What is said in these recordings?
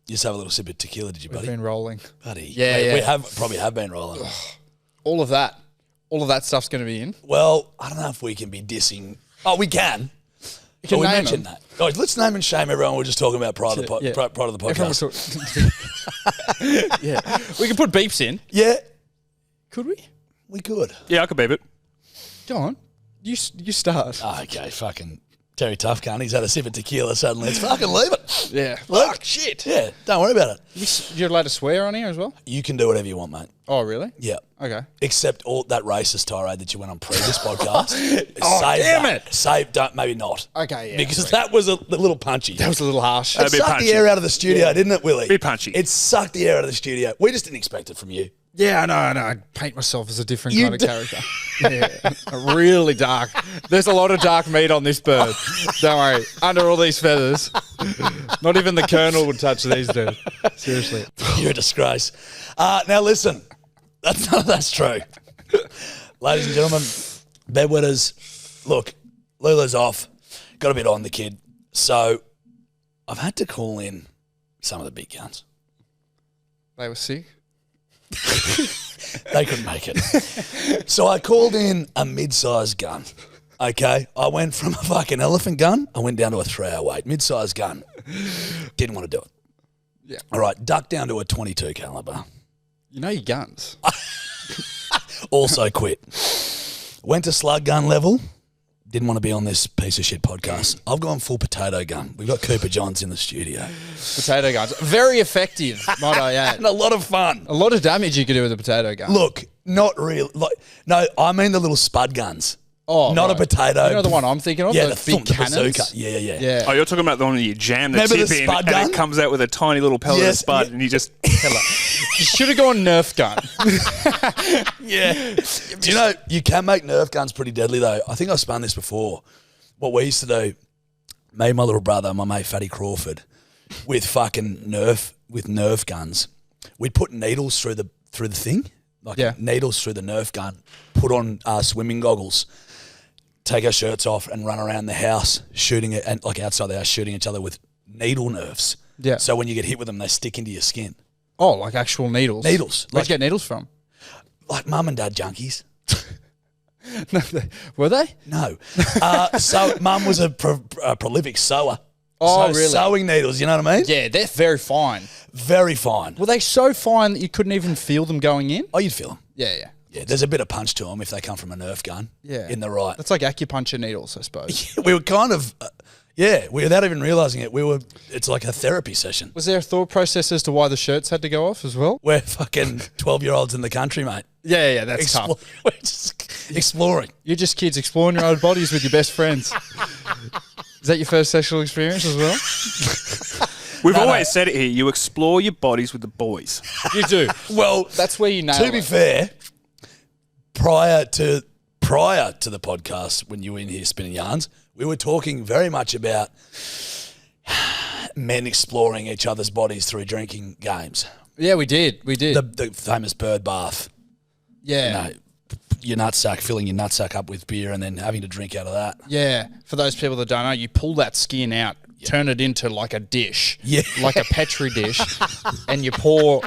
You just have a little sip of tequila, did you, buddy? We've been rolling. Buddy. Yeah. We probably have been rolling. All of that stuff's going to be in. Well, I don't know if we can be dissing. Oh, we can. You can we name mentioned them. that. Guys, let's name and shame everyone. We're just talking about prior to the podcast. Yeah. We can put beeps in. Yeah. Could we? We could. Yeah, I could beep it. Go on. You start. Oh, okay, fucking Terry Tough cunt. He's had a sip of tequila suddenly. Let's fucking leave it. Yeah. Fuck, shit. Yeah, don't worry about it. You're allowed to swear on here as well? You can do whatever you want, mate. Oh, really? Yeah. Okay. Except all that racist tirade that you went on previous podcast. Damn it. Don't, maybe not. Okay, yeah. Because that was a little punchy. That was a little harsh. It sucked the air out of the studio, didn't it, Willie? Bit punchy. It sucked the air out of the studio. We just didn't expect it from you. Yeah, I know. I paint myself as a different kind of character. Yeah, really dark. There's a lot of dark meat on this bird. Don't worry. Under all these feathers, not even the colonel would touch these, dude. Seriously. You're a disgrace. Now listen, none of that's true. Ladies and gentlemen, bedwetters, look, Lula's off. Got a bit on the kid. So I've had to call in some of the big guns. They were sick. They couldn't make it. So I called in a mid-sized gun. Okay, I went from a fucking elephant gun, I went down to a 3-hour wait. Mid-sized gun. Didn't want to do it. Yeah. All right, ducked down to a 22 caliber. You know your guns. Also quit. Went to slug gun level. Didn't want to be on this piece of shit podcast. I've gone full potato gun. We've got Cooper Johns in the studio. Potato guns. Very effective, might I add. And a lot of fun. A lot of damage you could do with a potato gun. Look, not real. No, I mean the little spud guns. Oh, not right. a potato. You know the one I'm thinking of? Yeah, the big the cannons? bazooka. Yeah. Oh, you're talking about the one that you jam the Remember tip the in spud and gun? it comes out with a tiny little pellet Yes, of spud yeah. and you just... You should have gone Nerf gun. Yeah. Do you know, you can make Nerf guns pretty deadly though. I think I've spun this before. What we used to do, me and my little brother, my mate Fatty Crawford, with fucking Nerf guns, we'd put needles through the thing. Needles through the Nerf gun, put on swimming goggles, take our shirts off and run around the house shooting it, and like outside the house shooting each other with needle nerfs. Yeah. So when you get hit with them, they stick into your skin. Oh, like actual needles? Needles. Where'd you get needles from? Like mum and dad junkies. No, were they? No. So mum was a prolific sewer. Oh, so really? Sewing needles, you know what I mean? Yeah, they're very fine. Very fine. Were they so fine that you couldn't even feel them going in? Oh, you'd feel them. Yeah. Yeah, there's a bit of punch to them if they come from a Nerf gun. Yeah. In the right. That's like acupuncture needles, I suppose. We were kind of, without even realising it, it's like a therapy session. Was there a thought process as to why the shirts had to go off as well? We're fucking 12-year-olds in the country, mate. Yeah, that's tough. We're just exploring. You're just kids exploring your own bodies with your best friends. Is that your first sexual experience as well? We've always said it here. You explore your bodies with the boys. You do. Well, That's where you nail it. to be fair, prior to the podcast, when you were in here spinning yarns, we were talking very much about men exploring each other's bodies through drinking games. Yeah, we did. The famous bird bath. Yeah. Your nutsack, filling your nutsack up with beer and then having to drink out of that. Yeah. For those people that don't know, you pull that skin out, turn it into like a dish. Yeah. Like a Petri dish. And you pour,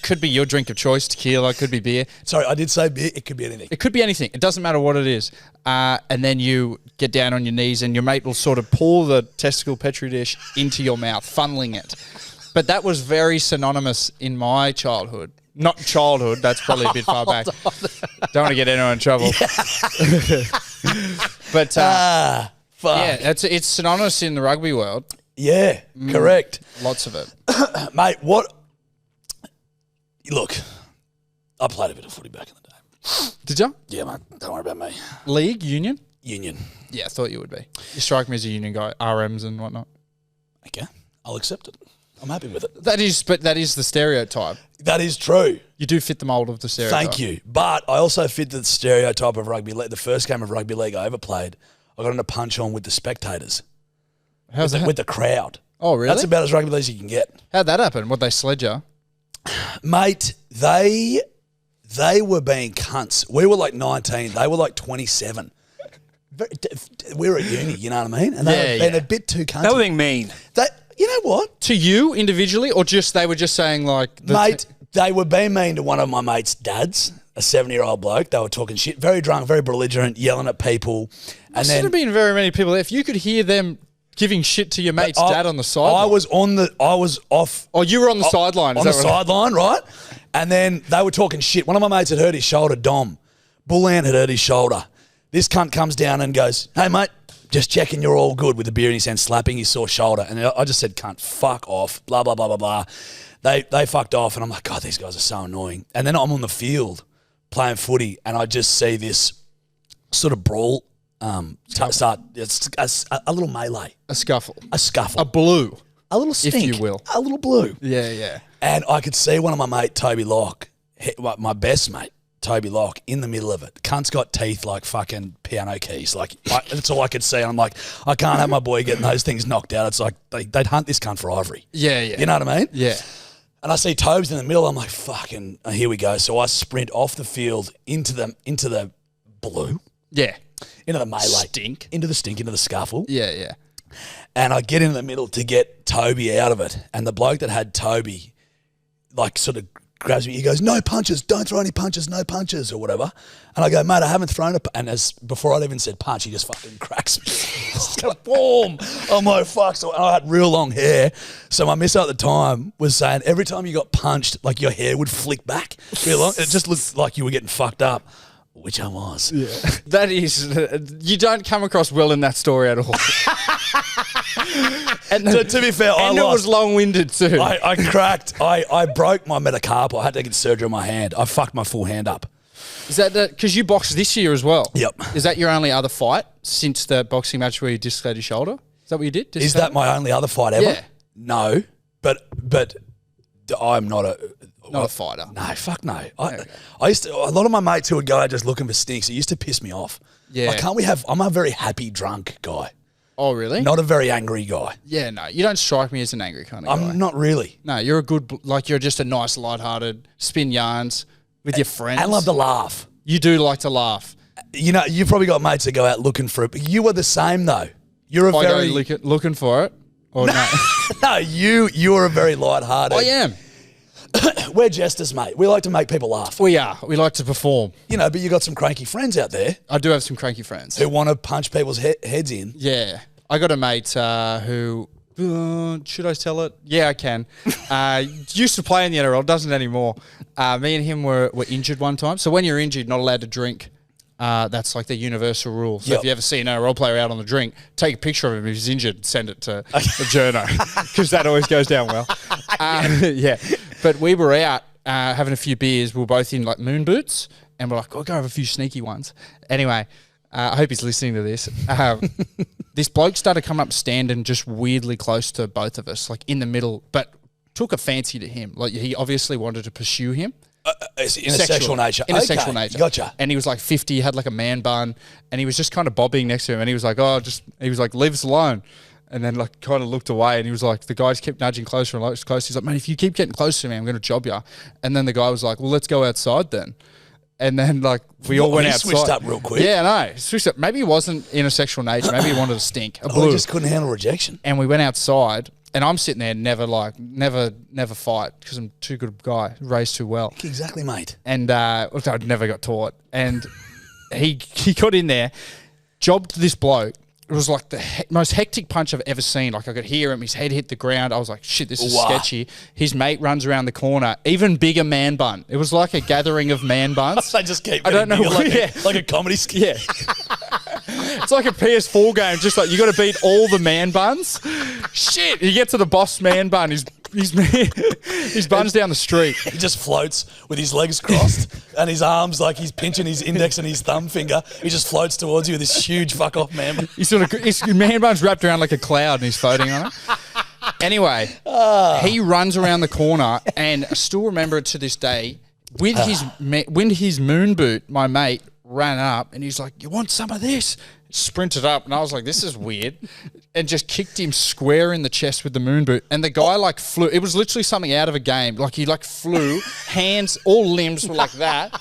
could be your drink of choice, tequila, could be beer. Sorry, I did say beer. It could be anything. It could be anything. It doesn't matter what it is. And then you get down on your knees and your mate will sort of pour the testicle Petri dish into your mouth, funneling it. But that was very synonymous in my childhood. Not childhood, that's probably a bit far back. Don't want to get anyone in trouble. But Fuck. yeah, it's synonymous in the rugby world. Yeah, correct. Lots of it. Mate, what... Look, I played a bit of footy back in the day. Did you? Yeah, mate, don't worry about me. League, union? Union. Yeah, I thought you would be. You strike me as a union guy, RMs and whatnot. Okay, I'll accept it. I'm happy with it. That is the stereotype. That is true. You do fit the mould of the stereotype. Thank you. But I also fit the stereotype of rugby league. The first game of rugby league I ever played, I got in a punch on with the spectators. How's that? With the crowd. Oh, really? That's about as rugby league as you can get. How'd that happen? What'd they sledge you? Mate, they were being cunts. We were like 19. They were like 27. We were at uni, you know what I mean? And they were being a bit too cunty. They were being mean. You know what? To you individually, or just they were just saying like... Mate, they were being mean to one of my mates' dads, a 70-year-old bloke. They were talking shit, very drunk, very belligerent, yelling at people. There shouldn't have been very many people there. If you could hear them giving shit to your mate's dad on the sideline. I was off. Oh, you were on the sideline. On the sideline, right? And then they were talking shit. One of my mates had hurt his shoulder, Dom. Bullan had hurt his shoulder. This cunt comes down and goes, "Hey, mate, just checking you're all good," with the beer in his hand, slapping his sore shoulder. And I just said, "Cunt, fuck off," blah, blah, blah, blah, blah. They fucked off, and I'm like, God, these guys are so annoying. And then I'm on the field playing footy, and I just see this sort of brawl start. It's a little melee. A scuffle. A blue. A little stink. If you will. A little blue. Yeah, yeah. And I could see one of my mate, Toby Locke, my best mate, Toby Locke, in the middle of it. Cunt's got teeth like fucking piano keys. Like, that's all I could see. And I'm like, I can't have my boy getting those things knocked out. It's like they'd hunt this cunt for ivory. Yeah, yeah. You know what I mean? Yeah. And I see Tobes in the middle. I'm like, fucking, here we go. So I sprint off the field into the blue. Yeah. Into the melee. Stink. Into the scuffle. Yeah, yeah. And I get in the middle to get Toby out of it. And the bloke that had Toby, like, sort of grabs me. He goes, "No punches. Don't throw any punches. No punches," or whatever. And I go, "Mate, I haven't thrown a..." And before I'd even said punch, he just fucking cracks me. It's kind of boom. I'm like, fuck. So I had real long hair. So my miss at the time was saying every time you got punched, like your hair would flick back real long. It just looked like you were getting fucked up. Which I was. Yeah. That is, you don't come across well in that story at all. And to be fair, it was long-winded too. I broke my metacarpal. I had to get surgery on my hand. I fucked my full hand up. Is that because you boxed this year as well? Yep. Is that your only other fight since the boxing match where you dislocated your shoulder? Is that what you did? Is that my only other fight ever? Yeah. No, but I'm not a fighter. No, fuck no. I used to, a lot of my mates who would go out just looking for stinks, it used to piss me off. Yeah. Like, I'm a very happy drunk guy. Oh, really? Not a very angry guy. Yeah, no. You don't strike me as an angry kind of guy. I'm not really. No, you're a good, you're just a nice, lighthearted, spin yarns with your friends. I love to laugh. You do like to laugh. You know, you've probably got mates that go out looking for it, but you were the same though. You're a very... looking for it? Or no? No, you're a very lighthearted... I am. We're jesters, mate. We like to make people laugh. We are. We like to perform. You know, but you got some cranky friends out there. I do have some cranky friends. Who want to punch people's heads in. Yeah. I got a mate who... should I tell it? Yeah, I can. Used to play in the NRL, doesn't anymore. Me and him were injured one time. So when you're injured, not allowed to drink. That's like the universal rule. So if you ever see an NRL player out on the drink, take a picture of him if he's injured, send it to the journo, because that always goes down well. Yeah. But we were out having a few beers. We were both in like moon boots, and we're like, "I'll go have a few sneaky ones." Anyway, I hope he's listening to this. This bloke started coming up standing just weirdly close to both of us, like in the middle, but took a fancy to him. Like he obviously wanted to pursue him. In a sexual nature. In a sexual nature. Gotcha. And he was like 50, had like a man bun, and he was just kind of bobbing next to him, and he was like, leave us alone. And then like kind of looked away, and he was like, the guys kept nudging closer and closer. He's like, "Man, if you keep getting close to me, I'm going to job you." And then the guy was like, "Well, let's go outside then." And then like we all went outside. Switched up real quick. Yeah, no, switched up. Maybe he wasn't in a sexual nature. Maybe he wanted to stink. He just couldn't handle rejection. And we went outside, and I'm sitting there, never fight because I'm too good a guy, raised too well. Exactly, mate. And I'd never got taught. And he got in there, jobbed this bloke. It was like the most hectic punch I've ever seen. Like I could hear him, his head hit the ground. I was like, shit, this is sketchy. His mate runs around the corner, even bigger man bun. It was like a gathering of man buns. They just keep I don't know like a comedy skit. Yeah. It's like a PS4 game, just like you got to beat all the man buns. Shit, you get to the boss man bun, his bun's down the street. He just floats with his legs crossed and his arms like he's pinching his index and his thumb finger. He just floats towards you with this huge fuck off man bun. His man bun's wrapped around like a cloud and he's floating on it. Anyway, he runs around the corner, and I still remember it to this day. With his moon boot, my mate ran up and he's like, "You want some of this?" Sprinted up, and I was like, "This is weird," and just kicked him square in the chest with the moon boot. And the guy like flew. It was literally something out of a game. Like he like flew, hands, all limbs were like that.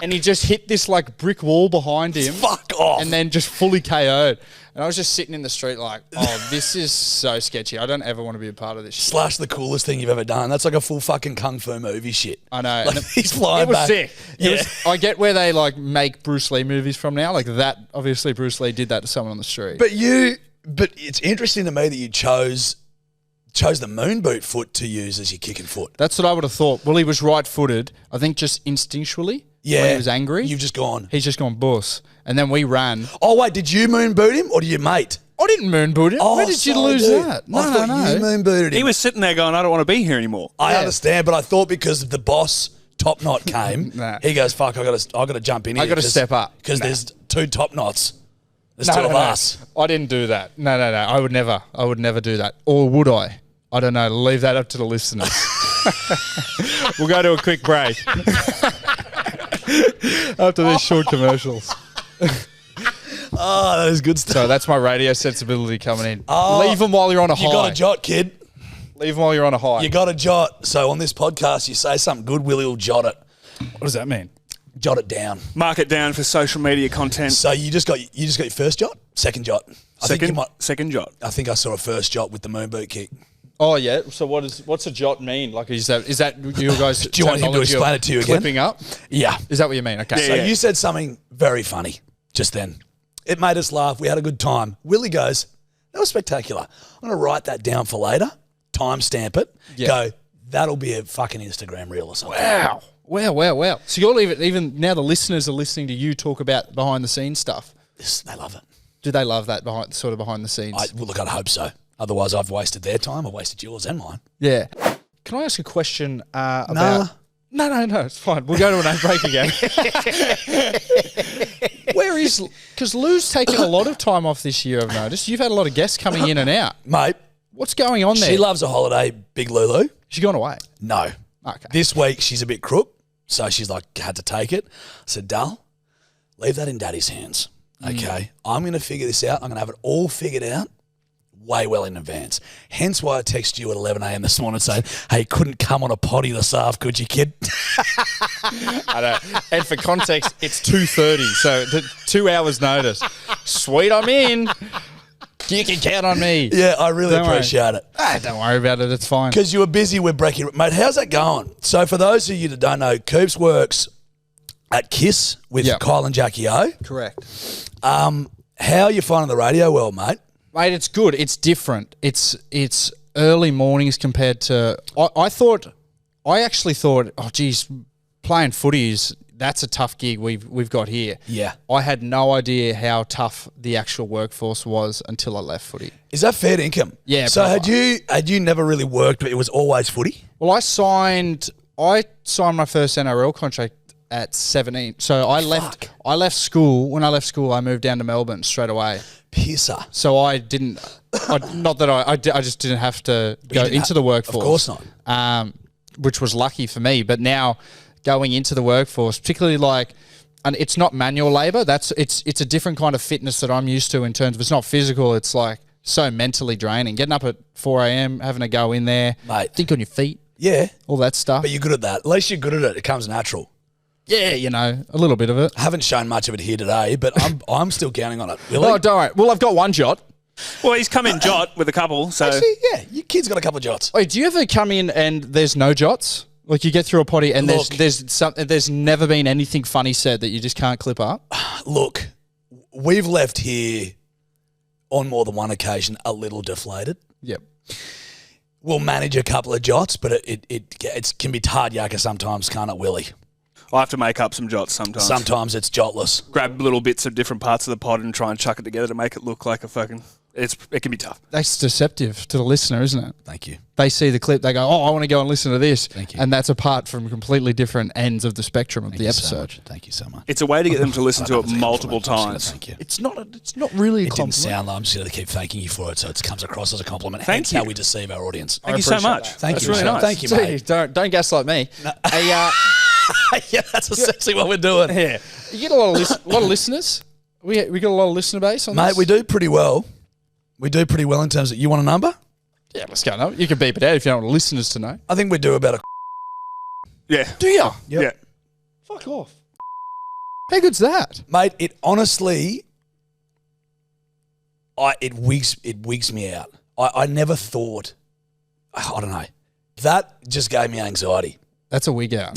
and he just hit this like brick wall behind him. Fuck off. And then just fully KO'd. And I was just sitting in the street like, oh, this is so sketchy. I don't ever want to be a part of this shit. Slash the coolest thing you've ever done. That's like a full fucking kung fu movie shit. I know. Like, And he's flying it was back. sick. Yeah. I get where they like make Bruce Lee movies from now. Like that, obviously Bruce Lee did that to someone on the street. But it's interesting to me that you chose the moon boot foot to use as your kicking foot. That's what I would have thought. Well, he was right-footed. I think just instinctually when he was angry. You've just gone. He's just gone boss. And then we ran. Oh, wait, did you moon boot him or did you mate? I didn't moon boot him. Oh, Where did you sorry, lose dude. that? I thought you moon booted him. He was sitting there going, I don't want to be here anymore. I Yeah. understand, but I thought because the boss top knot came, Nah. he goes, fuck, I gotta jump in here. I gotta step up. Because Nah. there's two top knots. There's two of us. I didn't do that. No. I would never do that. Or would I? I don't know. Leave that up to the listeners. We'll go to a quick break. After these short commercials. Oh, that is good stuff. So that's my radio sensibility coming in. Oh, Leave them while you're on a high. You got a jot, kid. Leave them while you're on a high. You got a jot. So on this podcast, you say something good, Willie will jot it. What does that mean? Jot it down. Mark it down for social media content. So you just got your first jot, second jot. Second jot. I think I saw a first jot with the moon boot kick. Oh yeah. So what's a jot mean? Like is that you guys? Do you want him to terminology explain of it to you again? Clipping up. Yeah. Is that what you mean? Okay. Yeah, So yeah. you said something very funny just then. It made us laugh. We had a good time. Willie goes, that was spectacular. I'm going to write that down for later, timestamp it, Yeah. go, that'll be a fucking Instagram reel or something. Wow. So you're even now the listeners are listening to you talk about behind the scenes stuff. They love it. Do they love that behind the scenes? Well, look, I'd hope so. Otherwise, I've wasted their time. I've wasted yours and mine. Yeah. Can I ask a question about... No, it's fine. We'll go to an ad break again. Where is... Because Lou's taken a lot of time off this year, I've noticed. You've had a lot of guests coming in and out. Mate, What's going on there? she loves a holiday, Big Lulu. She's gone away. No. Okay. This week, she's a bit crook, so she's like, had to take it. I said, Dal, leave that in Daddy's hands. Okay? I'm going to figure this out. I'm going to have it all figured out way well in advance. Hence why I texted you at 11 a.m. this morning saying, hey, couldn't come on a potty this half, could you, kid? I know. And for context, it's 2:30, so 2 hours notice. Sweet, I'm in. You can count on me. Yeah, I really Don't worry. appreciate it. Don't worry about it. It's fine. Because you were busy with Brecky. Mate, how's that going? So for those of you that don't know, Coops works at KISS with Yep. Kyle and Jackie O. Correct. How are you finding the radio world, mate? Mate, it's good. It's different. It's early mornings compared to... I actually thought, oh, geez, playing footy that's a tough gig we've got here. Yeah. I had no idea how tough the actual workforce was until I left footy. Is that fair income? Yeah, So proper. had you never really worked, but it was always footy? Well, I signed my first NRL contract at 17. So I left school. When I left school, I moved down to Melbourne straight away. Pisser. So I didn't, not that I just didn't have to go didn't into the workforce. Of course not. Which was lucky for me. But now going into the workforce, particularly and it's not manual labor. It's a different kind of fitness that I'm used to in terms of it's not physical. It's like so mentally draining. Getting up at 4 a.m, having to go in there, Mate. think on your feet, Yeah, all that stuff. but you're good at that. At least you're good at it. It comes natural. Yeah, a little bit of it. I haven't shown much of it here today, but I'm still counting on it. Really? Oh, don't worry. Well, I've got one jot. Well, he's come in jot with a couple, so... Actually, yeah, your kid's got a couple of jots. Wait, do you ever come in and there's no jots? Like you get through a potty and Look. there's never been anything funny said that you just can't clip up? Look, we've left here on more than one occasion a little deflated. Yep. We'll manage a couple of jots, but it can be hard yakka sometimes, can't it, Willie? I have to make up some jots sometimes. Sometimes it's jotless. Grab little bits of different parts of the pod and try and chuck it together to make it look like a fucking... It can be tough. That's deceptive to the listener, isn't it? Thank you. They see the clip, they go, oh, I want to go and listen to this. Thank you. And that's apart from completely different ends of the spectrum of Thank the you so episode. much. Thank you so much. It's a way to get them to listen to it It's a multiple compliment. I'm just times. gonna Thank you. It's not really a It didn't compliment. sound like I'm just going to keep thanking you for it, so it comes across as a compliment. Thank Hence you. how we deceive our audience. Thank you so appreciate much. that. Thank That's you. really so- nice. Thank you, Gee, mate. don't gaslight me. Yeah, that's essentially what we're doing. Yeah. You get a lot of listeners. We got a lot of listener base on Mate, this. we do pretty well. We do pretty well in terms of... You want a number? Yeah, let's go. No, you can beep it out if you don't want listeners to know. I think we do about a... Yeah. Do you? Yep. Yeah. Fuck off. How good's that? Mate, it honestly, it wigs me out. I never thought, I don't know. That just gave me anxiety. That's a wig out.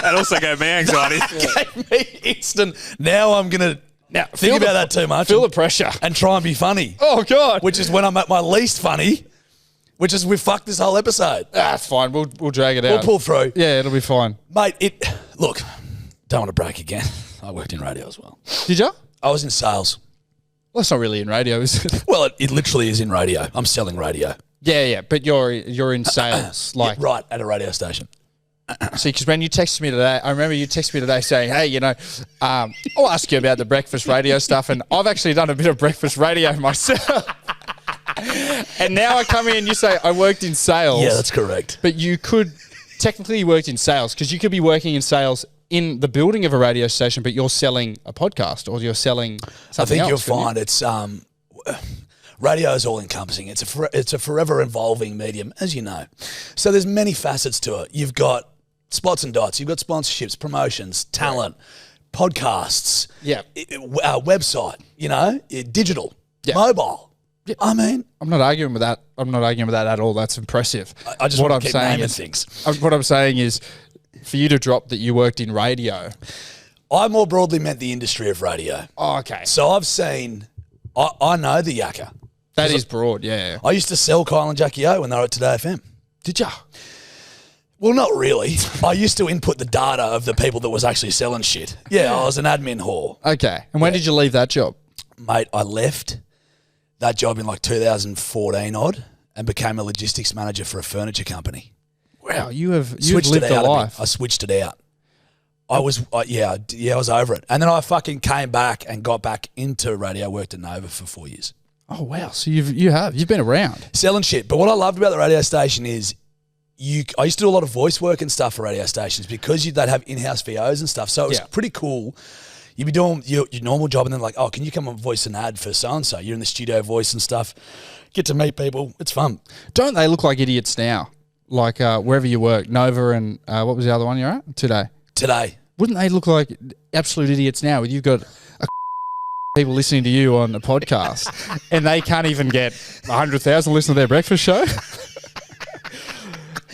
That also gave me anxiety. Gave me instant. Now I'm going to think about that too much. Feel the pressure. And try and be funny. Oh, God. Which is when I'm at my least funny, which is we fucked this whole episode. That's fine. We'll drag it out. We'll pull through. Yeah, it'll be fine. Mate, look, don't want to break again. I worked in radio as well. Did you? I was in sales. Well, it's not really in radio, is it? Well, it literally is in radio. I'm selling radio. Yeah, but you're in sales. Yeah, right, at a radio station. See, because when you texted me today, I remember you texted me today saying, hey, I'll ask you about the breakfast radio stuff. And I've actually done a bit of breakfast radio myself. And now I come in and you say, I worked in sales. Yeah, that's correct. But you could, technically you worked in sales because you could be working in sales in the building of a radio station, but you're selling a podcast or you're selling something else. I think you'll find it's radio is all encompassing. It's a forever evolving medium, as you know. So there's many facets to it. You've got spots and dots. You've got sponsorships, promotions, talent, podcasts, website. Digital, mobile. Yeah. I mean, I'm not arguing with that. I'm not arguing with that at all. That's impressive. I just want to keep naming things. What I'm saying is, for you to drop that you worked in radio. I more broadly meant the industry of radio. Oh, okay. So I've seen, I know the yakka. That is broad, yeah. I used to sell Kyle and Jackie O when they were at Today FM. Did ya? Well, not really. I used to input the data of the people that was actually selling shit. Yeah, I was an admin whore. Okay. And when did you leave that job? Mate, I left that job in like 2014 odd and became a logistics manager for a furniture company. Wow, you've lived a life. I switched it out. I was over it. And then I fucking came back and got back into radio, worked at Nova for 4 years. Oh, wow. So you've been around. Selling shit. But what I loved about the radio station is I used to do a lot of voice work and stuff for radio stations because they'd have in-house VOs and stuff. So it was pretty cool. You'd be doing your normal job and then like, oh, can you come and voice an ad for so-and-so? You're in the studio voice and stuff. Get to meet people. It's fun. Don't they look like idiots now? Like wherever you work, Nova and what was the other one you're at? Today. Wouldn't they look like absolute idiots now? You've got people listening to you on a podcast and they can't even get 100,000 listen to their breakfast show?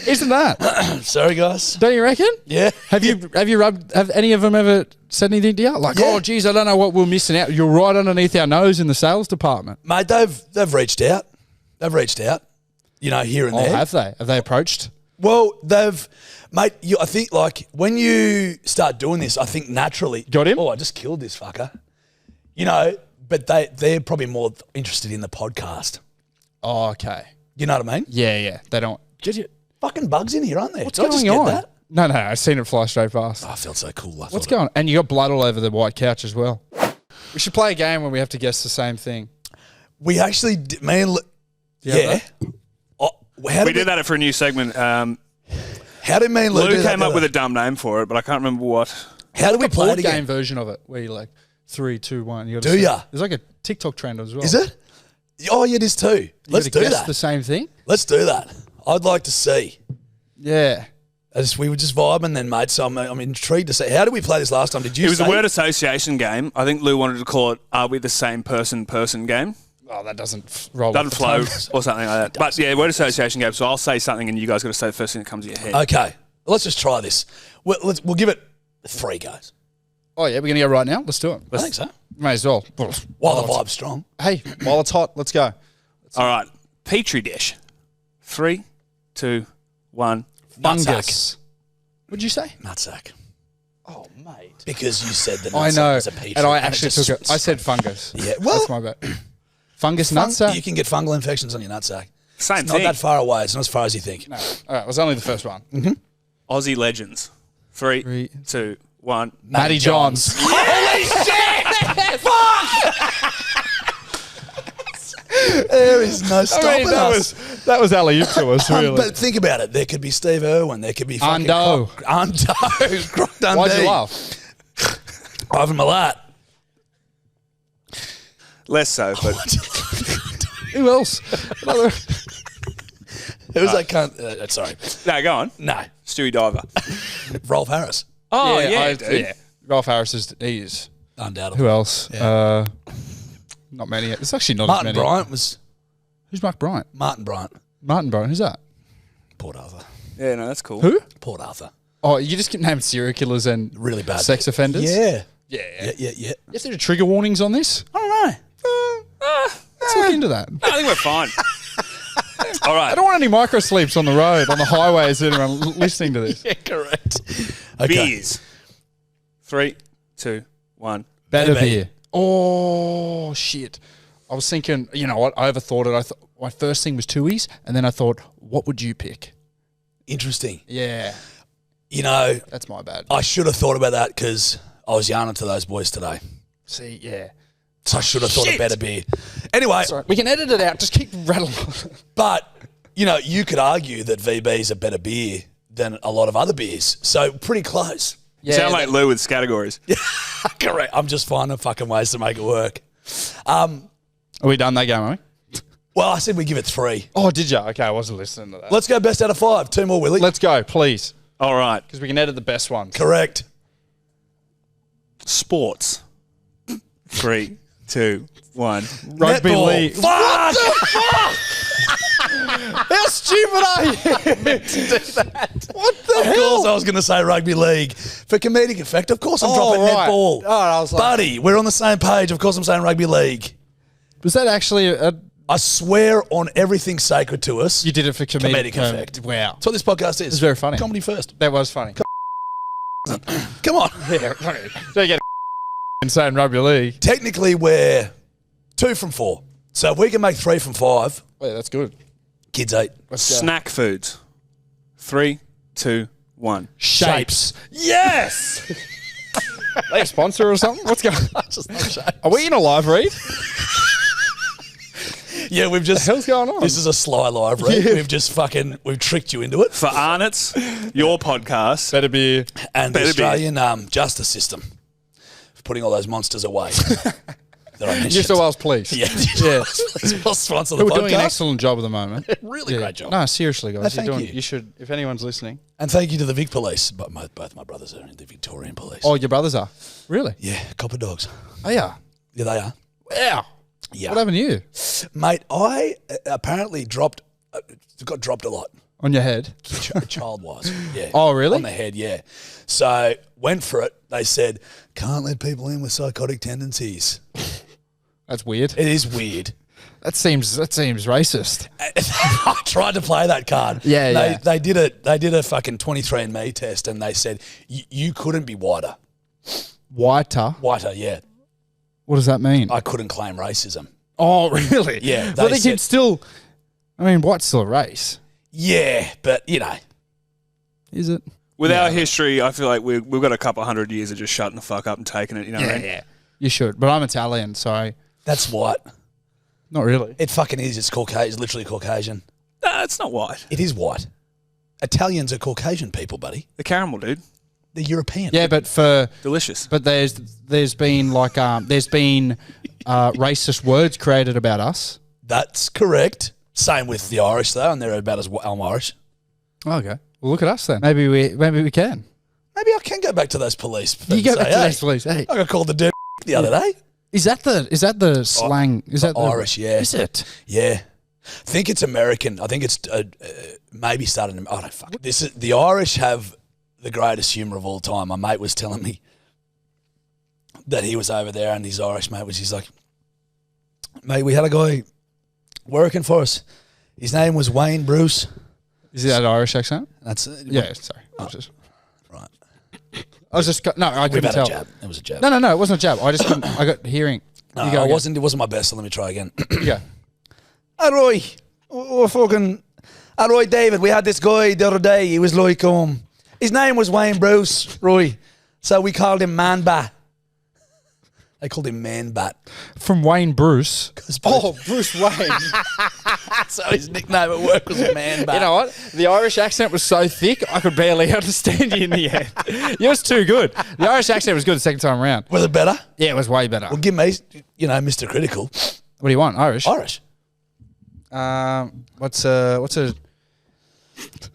Isn't that? Sorry, guys. Don't you reckon? Yeah. Have any of them ever said anything to you? Like, oh, geez, I don't know what we're missing out. You're right underneath our nose in the sales department. Mate, they've reached out. Here and there. Have they? Have they approached? Well, mate, I think like when you start doing this, I think naturally. Got him? Oh, I just killed this fucker. But they're probably more interested in the podcast. Oh, okay. You know what I mean? Yeah. They don't. Fucking bugs in here, aren't there? What's going on? That? No, I seen it fly straight past. Oh, I felt so cool. What's going on? And you got blood all over the white couch as well. We should play a game where we have to guess the same thing. We actually, yeah. We did that for a new segment. How did me and Lou do that? Came up with a dumb name for it, but I can't remember what. How did we play it again? Game version of it where you're like 3, 2, 1. Do ya? There's like a TikTok trend as well. Is it? Oh, yeah, it is too. Let's do that. The same thing. Let's do that. I'd like to see. Yeah. We were just vibing then, mate. So I'm intrigued to see. How did we play this last time? Did you? It was a word association game. I think Lou wanted to call it "Are we the same person game?" Oh, that doesn't roll. Doesn't flow or something like that. But yeah, word association game. So I'll say something and you guys got to say the first thing that comes to your head. Okay, let's just try this. We'll give it 3 goes. Oh yeah, we're gonna go right now. Let's do it. I think so. May as well. While the vibe's strong. Hey, while it's hot, let's go. All right, Petri dish. 3, 2, 1. Fungus. What'd you say? Nutsack. Oh, mate. Because you said the nutsack I know, was a petri. and I actually took it. I said fungus. Yeah, well. That's my bad. Fungus nutsack? You can get fungal infections on your nutsack. Same it's thing. not that far away. It's not as far as you think. No. All right, it was only the first one. Mm-hmm. Aussie legends. 3, 2, 1. Matty Johns. Holy shit! Fuck! There is no stopping us. That was alley-oop to us, really. But think about it. There could be Steve Irwin. There could be fucking Ando. Croc Dundee. Why'd you laugh? Ivan Milat. Less so, but... Who else? Who was that cunt? Sorry. No, go on. No. Stewie Diver. Rolf Harris. Oh, yeah. Yeah. Ralph Harris is. Undoubtedly. Who else? Yeah. Not many. It's actually not Martin as many. Bryant was... Who's Mark Bryant? Martin Bryant. Martin Bryant. Who's that? Port Arthur. Yeah, no, that's cool. Who? Port Arthur. Oh, you just keep naming serial killers and Really bad. sex offenders? Yeah. Yeah. Yeah. You have to do trigger warnings on this? I don't know. Let's look into that. I think we're fine. All right. I don't want any micro sleeps on the road, on the highways, anyone listening to this. Yeah, correct. Okay. Beers. 3, 2, 1. Better Maybe. beer. Oh, shit. I was thinking, you know what? I overthought it. My first thing was Tooheys, and then I thought, what would you pick? Interesting. Yeah, You know, that's my bad. I should have thought about that because I was yarning to those boys today. See, yeah. So I should have thought a Shit. better beer. Anyway, Sorry. We can edit it out. Just keep rattling. but, you know, you could argue that VB is a better beer than a lot of other beers. So pretty close. Yeah, Sound like Lou with categories. Correct. I'm just finding fucking ways to make it work. Are we done that game, are we? Well, I said we give it 3. Oh, did you? Okay, I wasn't listening to that. Let's go best out of 5. 2 more, Willie. Let's go, please. All right. Because we can edit the best ones. Correct. Sports. 3, 2, 1. Rugby Netball. league. Fuck! How stupid are you to do that? What the Of course I was going to say rugby league. For comedic effect, of course I'm dropping right. netball. Oh, I was like, Buddy, we're on the same page. Of course I'm saying rugby league. was that actually a... I swear on everything sacred to us. You did it for comedic effect. Wow. That's what this podcast is. It's very funny. Comedy first. That was funny. Come on. Yeah, so you get saying rugby league. Technically, we're 2 from 4. So if we can make 3 from 5, Oh, yeah, that's good. kids 8. Let's go. Snack foods. 3, 2, 1. Shapes. Yes! Are they a sponsor or something? What's going on? Just not shapes. Are we in a live read? Yeah, we've just... The hell's going on? This is a sly live read. Yeah. We've just we've tricked you into it. For Arnott's, your podcast. Better be... And the Better be. Australian justice system for putting all those monsters away that I mentioned. New South Wales Police. Yeah. Yeah. We'll sponsor the Who are podcast. doing an excellent job at the moment. Really great job. No, seriously, guys. No, You're thank doing, you. should, if anyone's listening. And thank you to the Vic Police. But both my brothers are in the Victorian Police. Oh, your brothers are? Really? Yeah, copper dogs. Oh, yeah. Yeah, they are. Wow. Yeah. What happened to you? Mate, I apparently got dropped a lot. On your head? Child-wise. Yeah. Oh, really? On the head, yeah. So went for it. They said, can't let people in with psychotic tendencies. That's weird. It is weird. That seems racist. I tried to play that card. Yeah, They did a fucking 23andMe test and they said you couldn't be whiter. Whiter? Whiter, yeah. What does that mean? I couldn't claim racism. Oh, really? Yeah, Well, they they can said- still... I mean, white's still a race. Yeah, but you know. Is it? With our history, I feel like we've got a couple 100 years of just shutting the fuck up and taking it. You know what I mean? You should. But I'm Italian, so... That's white. Not really. It fucking is. It's Caucasian. It's literally Caucasian. Nah, it's not white. It is white. Italians are Caucasian people, buddy. The caramel, dude. They're European. Yeah, but for... Delicious. But there's been like racist words created about us. That's correct. Same with the Irish, though, and they're about as well Irish. Okay. Well, look at us then. Maybe we can. Maybe I can go back to those police. You and go say, back to hey, those police. Hey, I got called the dirt the other day. is that the slang? Is that the Irish, yeah. Is it? Yeah. I think it's American. I think it's maybe started in... I don't fuck. The Irish have the greatest humour of all time. My mate was telling me that he was over there and his Irish mate he's like, mate, we had a guy working for us. His name was Wayne Bruce. Is that Irish accent? That's Yeah. Sorry. right. I We've couldn't had tell. a jab. It was a jab. No, it wasn't a jab. I just couldn't. I got hearing. No, You go it again. wasn't my best, so let me try again. You go. Roy, Roy David, we had this guy the other day. He was like, his name was Wayne Bruce, Roy. So we called him Man Bat. They called him Man Bat. From Wayne Bruce. Bruce Wayne. So his nickname at work was Man Bat. You know what? The Irish accent was so thick, I could barely understand you in the end. Yours too good. The Irish accent was good the second time around. Was it better? Yeah, it was way better. Well, give me, Mr. Critical. What do you want? Irish? Irish. What's a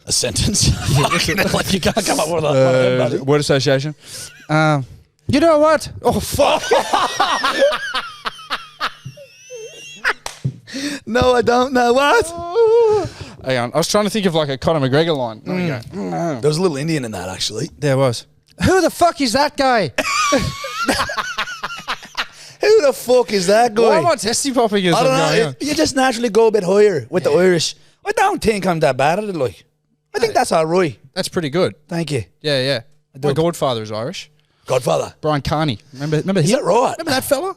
A sentence. Like you can't come up with a word association? You know what? Oh, fuck. No, I don't know what. Hang on. I was trying to think of like a Conor McGregor line. There we go. There was a little Indian in that, actually. There was. Who the fuck is that guy? Who the fuck is that guy? Why am I testy popping as I I'm don't going know. on? You just naturally go a bit higher with the Irish. I don't think I'm that bad at it, like. I think that's all right. That's pretty good. Thank you. Yeah, yeah. do My it. godfather is Irish. Godfather. Brian Carney. Remember Is him? that right? Remember that fella?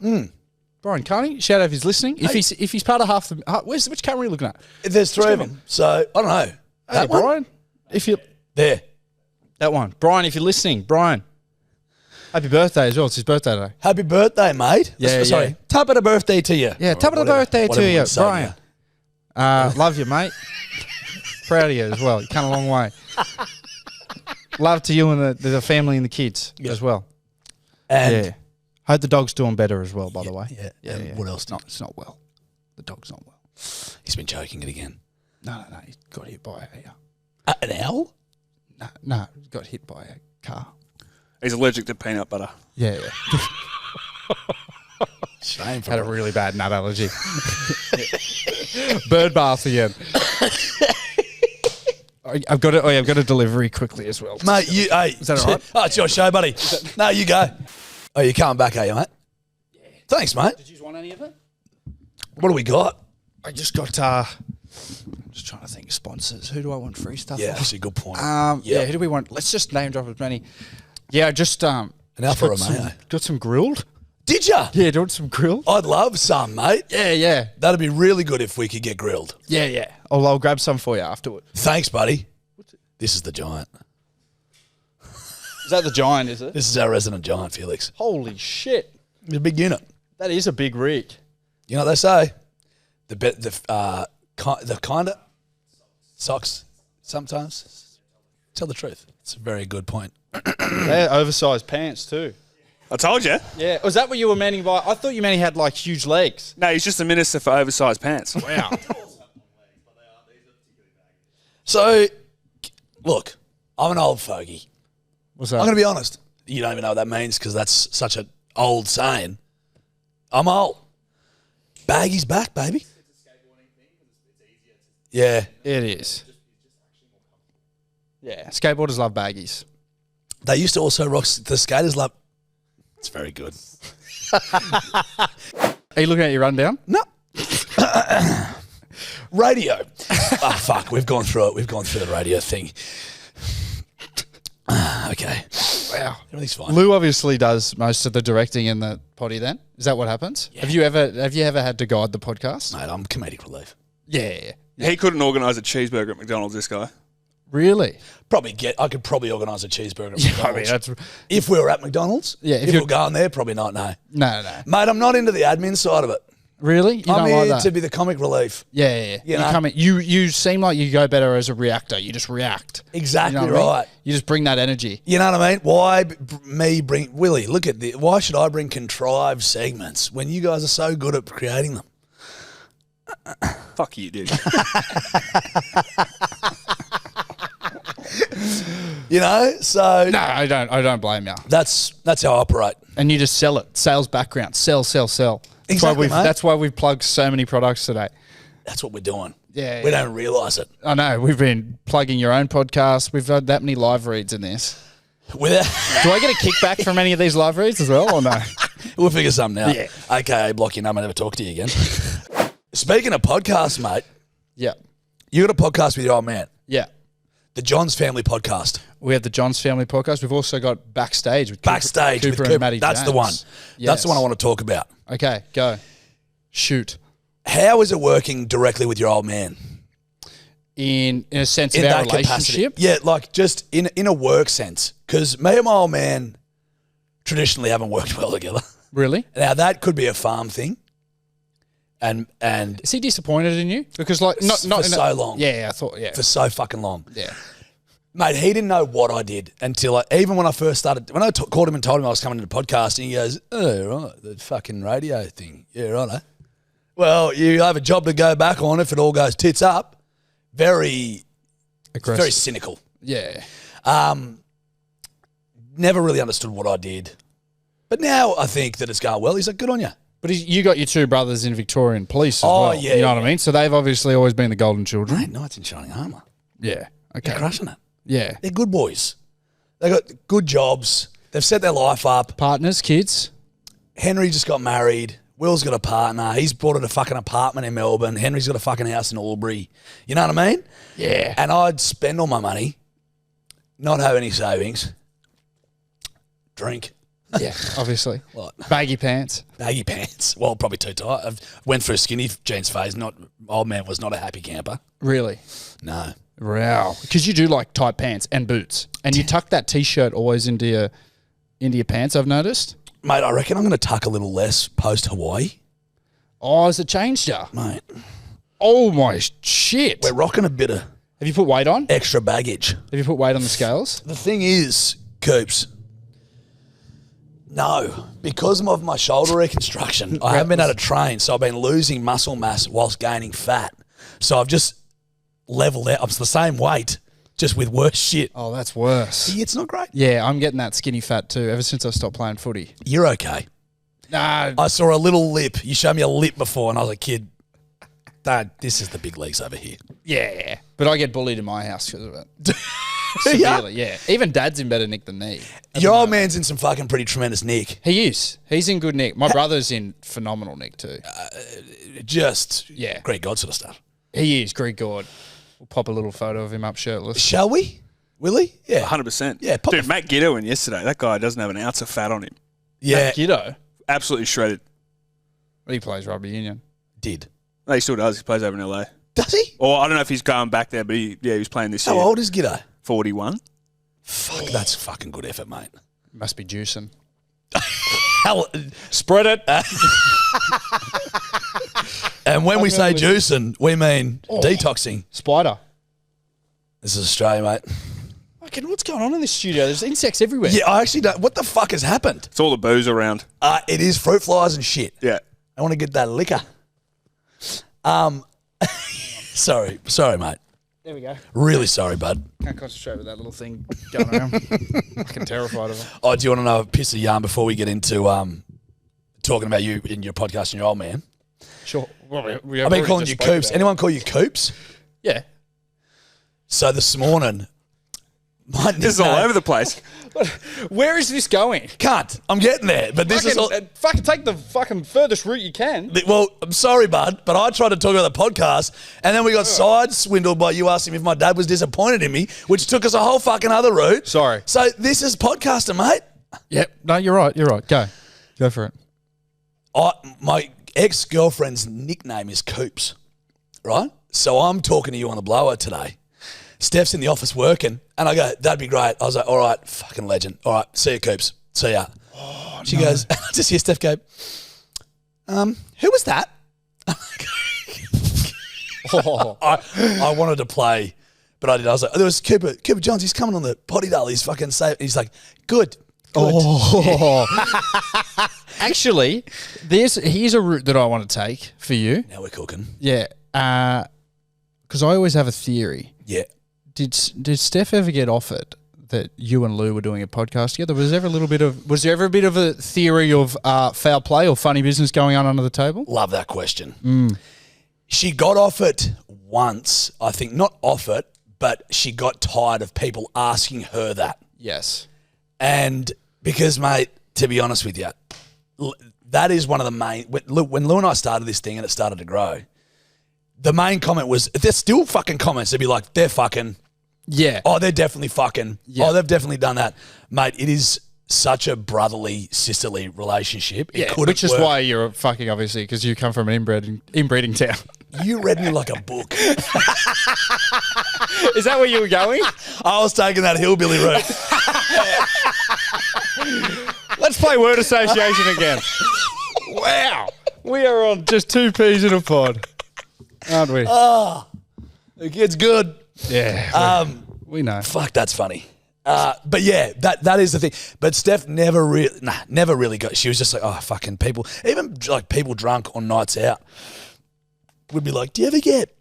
Brian Carney. Shout out if he's listening. If he's part of half the which camera are you looking at? There's three of them. So, I don't know. Hey, That one? Brian. If you There. that one. Brian, if you're listening, Brian. Happy birthday as well. It's his birthday today. Happy birthday, mate. Yeah, Sorry. yeah. Top of the birthday to you. Yeah, top of the Whatever- birthday whatever to we you, would say Brian. now. Love you, mate. Proud of you as well. You come a long way. Love to you and the family and the kids as well. And Yeah. Hope the dog's doing better as well, by the way. yeah. And what else? It's not well. The dog's not well. He's been choking it again. No. He got hit by An owl? No, he got hit by a car. He's allergic to peanut butter. Yeah. Shame for Had a him. really bad nut allergy. Bird bath again. I've got a delivery quickly as well. Mate, hey. Is that all right? Oh, it's your show, buddy. No, you go. Oh, you're coming back, are you, mate? Yeah. Thanks, mate. Did you want any of it? What do we got? I just got. Just trying to think of sponsors. Who do I want free stuff? Yeah, off? that's a good point. Yeah. Who do we want? Let's just name drop as many. Yeah, just An Alfa got some- Romeo. Got some grilled. Did ya? Yeah, do you want some grilled? I'd love some, mate. Yeah. That'd be really good if we could get grilled. Yeah. I'll grab some for you afterward. Thanks, buddy. This is the giant. Is that the giant? Is it? This is our resident giant, Felix. Holy shit! It's a big unit. That is a big rig. You know what they say? The kind of sucks sometimes. Tell the truth. It's a very good point. They're oversized pants too. I told you. Yeah. Was that what you were meaning by? I thought you meant he had like huge legs. No, he's just a minister for oversized pants. Wow. So, look, I'm an old fogey. What's that? I'm going to be honest. You don't even know what that means because that's such an old saying. I'm old. Baggy's back, baby. Yeah. It is. Yeah. Skateboarders love baggies. They used to also rock the skaters love. It's very good. Are you looking at your rundown? No. Radio. Fuck. We've gone through it. We've gone through the radio thing. Okay. Wow. Everything's fine. Lou obviously does most of the directing in the potty then. Is that what happens? Yeah. Have you ever had to guide the podcast? Mate, I'm comedic relief. Yeah. He couldn't organise a cheeseburger at McDonald's, this guy. Really? I could probably organise a cheeseburger at Yeah, McDonald's. I mean, that's If we were at McDonald's, Yeah, if if we you're- were going there, probably not, no. no. Mate, I'm not into the admin side of it. Really? You I'm don't here like that? to be the comic relief. Yeah. You know? You seem like you go better as a reactor. You just react. Exactly You know what I mean? right. You just bring that energy. You know what I mean? Why me bring... Willie, look at this. Why should I bring contrived segments when you guys are so good at creating them? Fuck you, dude. You know? So No, I don't blame you. that's how I operate. And you just sell it. Sales background. Sell. Exactly, mate. That's why we've plugged so many products today. That's what we're doing. Yeah, We yeah. don't realise it. I know. We've been plugging your own podcast. We've had that many live reads in this. Without, Do I get a kickback from any of these live reads as well or no? we'll figure something out. Yeah. Okay, block your number, never talk to you again. Speaking of podcasts, mate, Yeah. you got a podcast with your old man, Yeah. the John's Family Podcast. We have the John's Family Podcast. We've also got Backstage with Backstage Cooper with and Cooper. Matty That's the James. one. That's the one I Yes. want to talk about. Okay, go. Shoot. How is it working directly with your old man? In a sense of our relationship. Yeah, like just in a work sense. Because me and my old man traditionally haven't worked well together. Really? Now, that could be a farm thing. And Is he disappointed in you? Because like not For in a- so long. Yeah, I thought yeah. for so fucking long. Yeah. Mate, he didn't know what I did until even when I first started, when I called him and told him I was coming to the podcast, and he goes, oh, right, the fucking radio thing. Yeah, right. Well, you have a job to go back on if it all goes tits up. Very Aggressive. cynical. Yeah. Never really understood what I did. But now I think that it's going well. He's like, good on you. But you got your two brothers in Victorian police as well. Yeah. You know what I mean? So they've obviously always been the golden children. Mate, knights in shining armour. Yeah. Okay. They're crushing it. Yeah. They're good boys. They got good jobs. They've set their life up. Partners, kids. Henry just got married. Will's got a partner. He's bought a fucking apartment in Melbourne. Henry's got a fucking house in Albury. You know what I mean? Yeah. And I'd spend all my money, not have any savings, drink. Yeah, obviously. What? Baggy pants. Baggy pants. Well, probably too tight. I went for a skinny jeans phase. Old man was not a happy camper. Really? No. Wow. Because you do like tight pants and boots. And you tuck that T-shirt always into your pants, I've noticed. Mate, I reckon I'm going to tuck a little less post-Hawaii. Oh, has it changed ya? Mate. Oh, my shit. We're rocking a bit of Have you put weight on? extra baggage. Have you put weight on the scales? The thing is, Coops, no, because of my shoulder reconstruction, I haven't been able to train, so I've been losing muscle mass whilst gaining fat. So I've just leveled out. I'm the same weight, just with worse shit. Oh, that's worse. It's not great. Yeah, I'm getting that skinny fat too ever since I stopped playing footy. You're okay. Nah. I saw a little lip. You showed me a lip before, and I was like, kid, Dad, this is the big leagues over here. Yeah. But I get bullied in my house because of it. Yeah. Severely, yeah. Even Dad's in better nick than me. Your old man's in some fucking pretty tremendous nick. He is. He's in good nick. My brother's in phenomenal nick too. Just Yeah. Greek God sort of stuff. He is. Greek God. We'll pop a little photo of him up shirtless. Shall we? Will he? Yeah. 100%. Yeah, pop Dude, the- Matt Giddo in yesterday. That guy doesn't have an ounce of fat on him. Yeah, Kiddo. Absolutely shredded. He plays rugby union. did. No, he still does. He plays over in LA. Does he? Or I don't know if he's going back there, but he was playing this How year. old is Giddo? 41. Fuck, that's fucking good effort, mate. Must be juicing. Hell, Spread it. and when we say juicing, we mean detoxing. Spider. This is Australia, mate. Fucking, what's going on in this studio? There's insects everywhere. Yeah, I actually don't. What the fuck has happened? It's all the booze around. It is fruit flies and shit. Yeah. I want to get that liquor. Sorry, mate. There we go. Really sorry, bud. Can't concentrate with that little thing going around. Fucking terrified of it. Oh, do you want to know a piece of yarn before we get into talking about you in your podcast and your old man? Sure. Well, I've been calling you Coops. Anyone call you Coops? Yeah. So this morning, my This is all over the place. Where is this going? Can't. I'm getting there, but this is all. Fucking take the fucking furthest route you can. Well, I'm sorry, bud, but I tried to talk about the podcast, and then we got side swindled by you asking if my dad was disappointed in me, which took us a whole fucking other route. Sorry. So this is podcasting, mate. Yep. No, you're right. You're right. Go for it. My ex-girlfriend's nickname is Coops, right? So I'm talking to you on the blower today. Steph's in the office working, and I go, that'd be great. I was like, all right, fucking legend. All right, see you, Coops. See ya. She goes, I just hear Steph go, who was that? Oh. I wanted to play, but I did. I was like, there was Cooper Johns. He's coming on the potty dial. He's fucking safe. He's like, good. Oh. Actually, here's a route that I want to take for you. Now we're cooking. Yeah. Because I always have a theory. Yeah. Did Steph ever get offered that you and Lou were doing a podcast together? Was there ever a bit of a theory of foul play or funny business going on under the table? Love that question. She got off it once, I think. Not off it, but she got tired of people asking her that. Yes. And because, mate, to be honest with you, that is one of the main... When Lou and I started this thing and it started to grow, the main comment was, there's still fucking comments. They'd be like, they're fucking... Yeah. Oh, they're definitely fucking. Yeah. Oh, they've definitely done that. Mate, it is such a brotherly, sisterly relationship. It couldn't which is work. why you're fucking, obviously, because you come from an inbreeding town. You read me like a book. Is that where you were going? I was taking that hillbilly route. Let's play word association again. Wow. We are on just two peas in a pod, aren't we? The kid's good. Yeah. We know. Fuck, that's funny. But yeah, that is the thing. But Steph never really got. She was just like, oh, fucking people. Even like people drunk on nights out would be like, do you ever get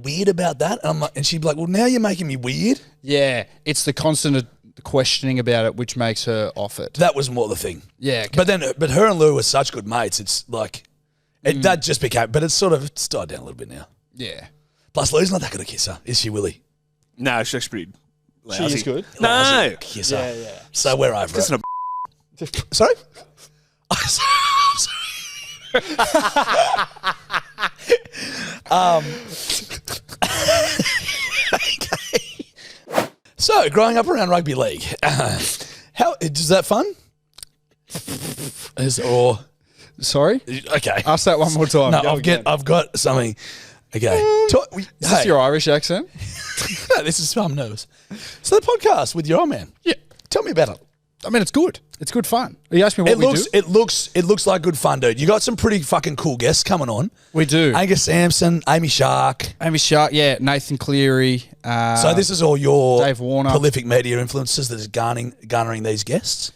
weird about that? And I'm like, and she'd be like, well, now you're making me weird. Yeah. It's the constant questioning about it, which makes her off it. That was more the thing. Yeah. Okay. But her and Lou were such good mates. It's like that just became. But it's died down a little bit now. Yeah. Plus, Lou's not that good a kisser, is she, Willie? No, she's actually pretty lousy. She is good. No. Lousy kisser. Yeah. So we're over Just it. Sorry. Okay. So, growing up around rugby league, how is that fun? Sorry? Okay. Ask that one more time. No, Go again. I've got something. Okay. Is this your Irish accent? No, this is I'm nervous. So the podcast with your old man. Yeah. Tell me about it. I mean, it's good. It's good fun. You asked me what we do? It looks like good fun, dude. You got some pretty fucking cool guests coming on. We do. Angus Sampson, Amy Shark. Amy Shark, yeah. Nathan Cleary. So this is all your Dave Warner. prolific media influences that is garnering these guests?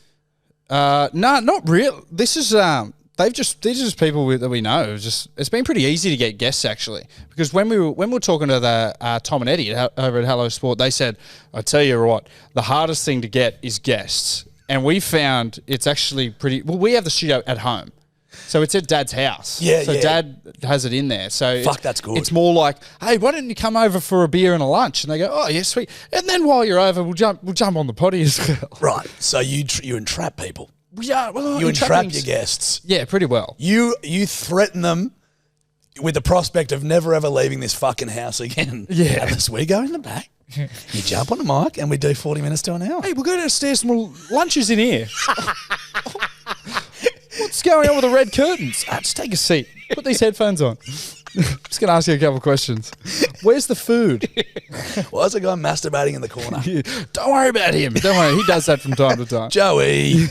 No, not real. This is they're just people that we know. It's been pretty easy to get guests actually, because when we were talking to the Tom and Eddie over at Hello Sport, they said, "I tell you what, the hardest thing to get is guests." And we found it's actually pretty. Well, we have the studio at home, so it's at Dad's house. Yeah, so yeah. Dad has it in there. So That's good. It's more like, hey, why don't you come over for a beer and a lunch? And they go, oh yeah, sweet. And then while you're over, we'll jump on the potty as well. Right. So you entrap people. Yeah, well, You entrap your guests. Yeah, pretty well. You threaten them with the prospect of never ever leaving this fucking house again. Yeah. Unless we go in the back. You jump on the mic and we do 40 minutes to an hour. Hey, we'll go downstairs and lunch is in here. What's going on with the red curtains? Just take a seat. Put these headphones on. Just going to ask you a couple of questions. Where's the food? Why is a guy masturbating in the corner? Don't worry about him. Don't worry. He does that from time to time. Joey.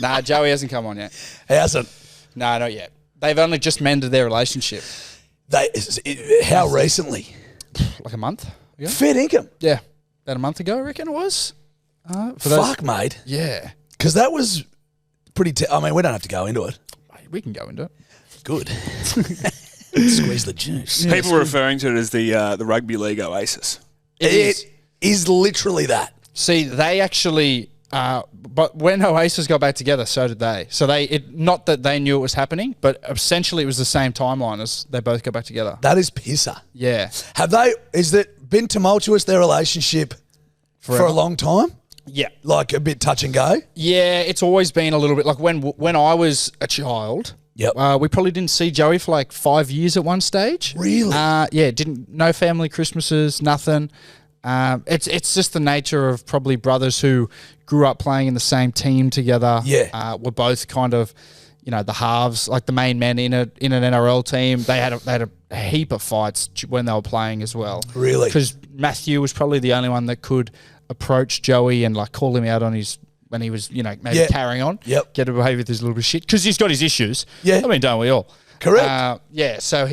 Nah, Joey hasn't come on yet. He hasn't. No, not yet. They've only just mended their relationship. How recently? Like a month ago? Fair income. Yeah. About a month ago, I reckon it was. Fuck, mate. Yeah. Because that was pretty... I mean, we don't have to go into it. We can go into it. Good. Squeeze the juice. People were referring to it as the rugby league oasis. It is literally that. See, they actually... but when Oasis got back together, so did they. So not that they knew it was happening, but essentially it was the same timeline as they both got back together. That is pisser. Yeah. Is it been tumultuous, their relationship, for a long time? Yeah. Like a bit touch and go? Yeah, it's always been a little bit like when I was a child. Yep. We probably didn't see Joey for like 5 years at one stage. Really? Yeah, no family Christmases, nothing. It's just the nature of probably brothers who grew up playing in the same team together. Yeah. We're both kind of, the halves, like the main men in an NRL team. They had a heap of fights when they were playing as well. Really? Because Matthew was probably the only one that could approach Joey and like call him out on when he was, maybe carrying on. Yep. Get away with his little bit of shit. Because he's got his issues. Yeah. I mean, don't we all? Correct. Yeah. So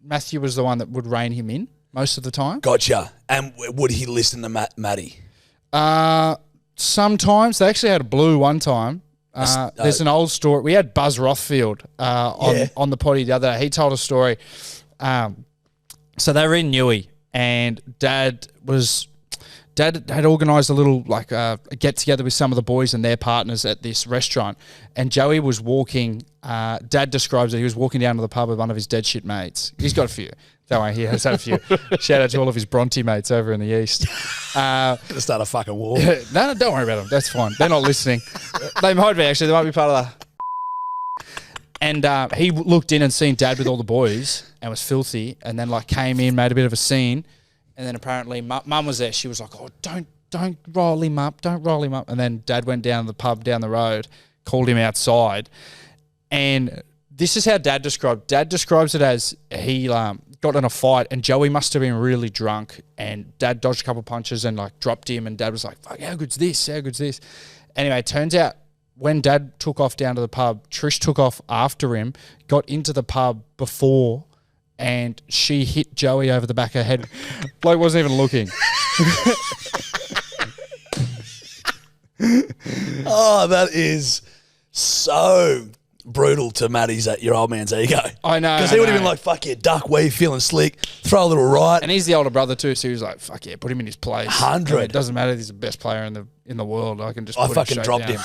Matthew was the one that would rein him in most of the time. Gotcha. And would he listen to Matty? Sometimes. They actually had a blue one time. There's an old story. We had Buzz Rothfield on the potty the other day. He told a story. So they were in Newey, and Dad had organised a little get together with some of the boys and their partners at this restaurant, and Joey was walking. Dad describes it. He was walking down to the pub with one of his dead shit mates. He's got a few. Don't worry, he has had a few. Shout out to all of his Bronte mates over in the east. Gonna start a fucking war. No, don't worry about them. That's fine. They're not listening. They might be actually. They might be part of the. And he looked in and seen Dad with all the boys and was filthy, and then came in, made a bit of a scene. And then apparently Mum was there. She was like, oh, don't roll him up. Don't roll him up. And then Dad went down to the pub down the road, called him outside. And this is how Dad described. Dad describes it as he got in a fight and Joey must have been really drunk. And Dad dodged a couple of punches and dropped him. And Dad was like, fuck, how good's this? How good's this? Anyway, it turns out when Dad took off down to the pub, Trish took off after him, got into the pub before, and she hit Joey over the back of her head. Bloke wasn't even looking. Oh, that is so brutal to Matty's your old man's ego. I know. Because he would have been like, fuck yeah, duck weave, feeling slick, throw a little right. And he's the older brother too, so he was like, fuck yeah, put him in his place. 100. It doesn't matter if he's the best player in the world. I can just I put fucking him dropped down. him.